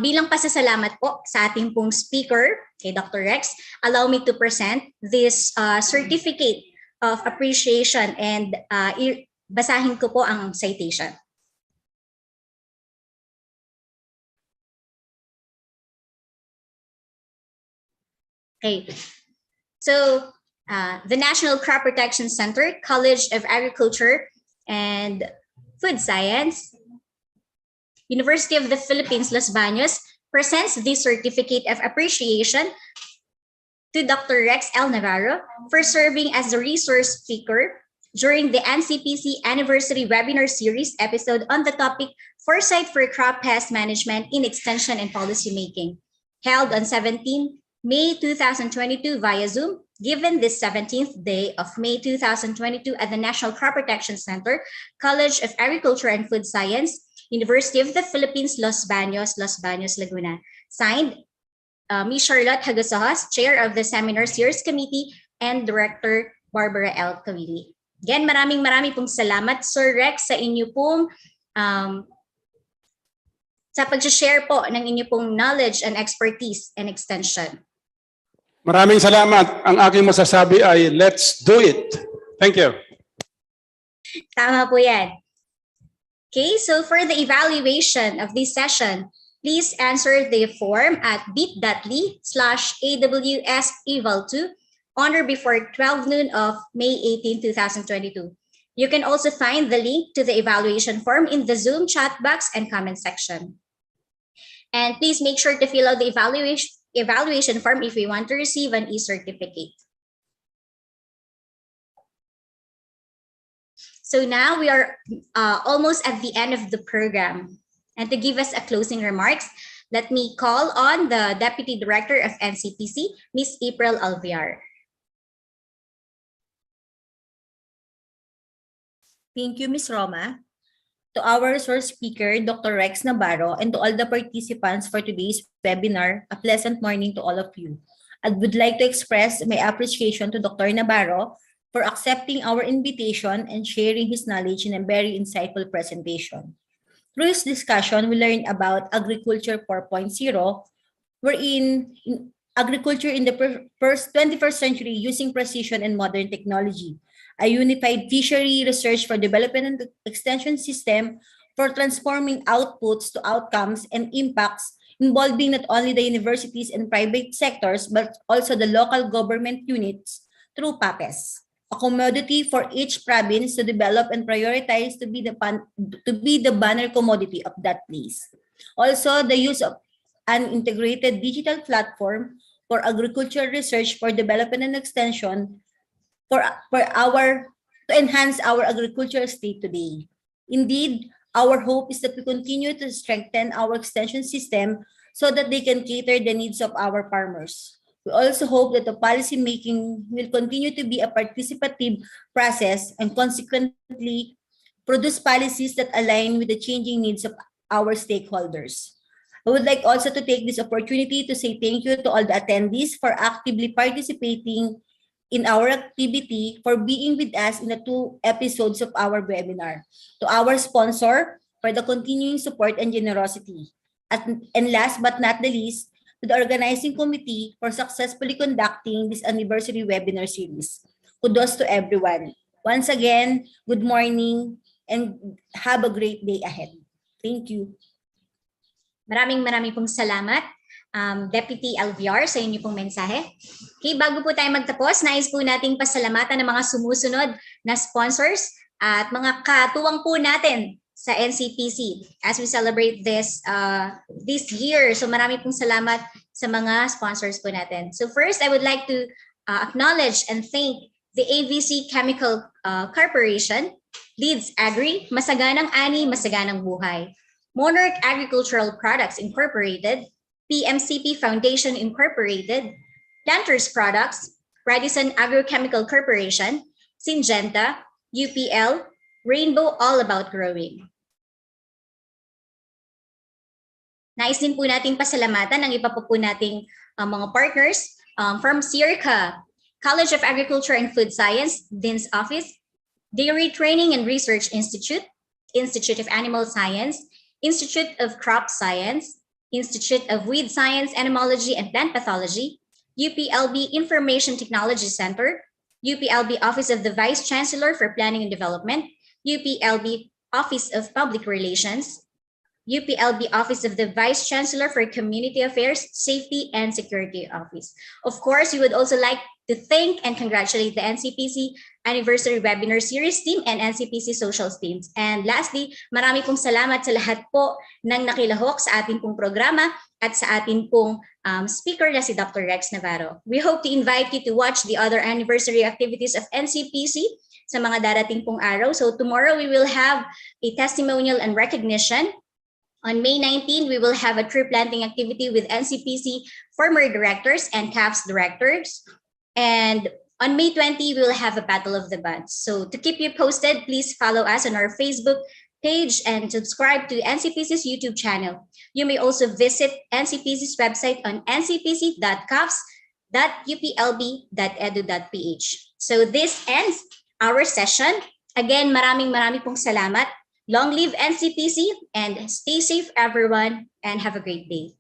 bilang pasasalamat po sa ating pong speaker, kay Dr. Rex, allow me to present this certificate of appreciation and basahin ko po ang citation. Okay, so the National Crop Protection Center, College of Agriculture and Food Science, University of the Philippines, Los Baños, presents this certificate of appreciation to Dr. Rex L. Navarro for serving as the resource speaker during the NCPC Anniversary Webinar Series episode on the topic Foresight for Crop Pest Management in Extension and Policymaking, held on 17 May 2022 via Zoom, given this 17th day of May 2022 at the National Crop Protection Center, College of Agriculture and Food Science, University of the Philippines, Los Baños, Laguna. Signed, Ms. Charlotte Hagasohas, Chair of the Seminar Series Committee, and Director Barbara L. Cavili. Again, maraming pong salamat, Sir Rex, sa inyo pong sa pag-share po ng inyo pong knowledge and expertise and extension. Maraming salamat. Ang aking masasabi ay, let's do it. Thank you. Tama po yan. Okay, so for the evaluation of this session, please answer the form at bit.ly/AWS-eval2 on or before 12 noon of May 18, 2022. You can also find the link to the evaluation form in the Zoom chat box and comment section. And please make sure to fill out the evaluation form if you want to receive an e-certificate. So now we are almost at the end of the program. And to give us a closing remarks, let me call on the Deputy Director of NCPC, Ms. April Alviar. Thank you, Ms. Roma. To our resource speaker, Dr. Rex Navarro, and to all the participants for today's webinar, a pleasant morning to all of you. I would like to express my appreciation to Dr. Navarro for accepting our invitation and sharing his knowledge in a very insightful presentation. Through this discussion, we learned about Agriculture 4.0, wherein agriculture in the first 21st century using precision and modern technology, a unified fishery research for development and extension system for transforming outputs to outcomes and impacts involving not only the universities and private sectors, but also the local government units through Pest, a commodity for each province to develop and prioritize to be the banner commodity of that place. Also, the use of an integrated digital platform for agricultural research for development and extension to enhance our agricultural state today. Indeed, our hope is that we continue to strengthen our extension system so that they can cater the needs of our farmers. We also hope that the policy making will continue to be a participative process and consequently produce policies that align with the changing needs of our stakeholders. I would like also to take this opportunity to say thank you to all the attendees for actively participating in our activity, for being with us in the 2 episodes of our webinar, to our sponsor for the continuing support and generosity, and last but not the least, to the organizing committee for successfully conducting this anniversary webinar series. Kudos to everyone. Once again, good morning and have a great day ahead. Thank you. Maraming pong salamat, Deputy Alviar, sa inyo pong mensahe. Okay, bago po tayo magtapos, nais po nating pasalamatan ng mga sumusunod na sponsors at mga katuwang po natin sa NCPC as we celebrate this year. So marami pong salamat sa mga sponsors po natin. So first, I would like to acknowledge and thank the AVC Chemical Corporation, Leeds Agri, Masaganang Ani, Masaganang Buhay, Monarch Agricultural Products Incorporated, PMCP Foundation Incorporated, Planters Products, Radisson Agrochemical Corporation, Syngenta, UPL, Rainbow All About Growing. Nais din po nating pasalamatan ang iba po nating mga partners from CIRCA, College of Agriculture and Food Science, Dean's Office, Dairy Training and Research Institute, Institute of Animal Science, Institute of Crop Science, Institute of Weed Science, Entomology, and Plant Pathology, UPLB Information Technology Center, UPLB Office of the Vice Chancellor for Planning and Development, UPLB Office of Public Relations, UPLB Office of the Vice Chancellor for Community Affairs, Safety, and Security Office. Of course, we would also like to thank and congratulate the NCPC Anniversary Webinar Series team and NCPC Socials teams. And lastly, marami pong salamat sa lahat po ng nakilahok sa ating pong programa at sa ating pong speaker na si Dr. Rex Navarro. We hope to invite you to watch the other anniversary activities of NCPC sa mga darating pong araw. So tomorrow we will have a testimonial and recognition. On May 19, we will have a tree planting activity with NCPC former directors and CAF's directors. And on May 20, we will have a Battle of the Buds. So to keep you posted, please follow us on our Facebook page and subscribe to NCPC's YouTube channel. You may also visit NCPC's website on ncpc.cafs.uplb.edu.ph. So this ends our session. Again, maraming pong salamat. Long live NCPC and stay safe everyone and have a great day.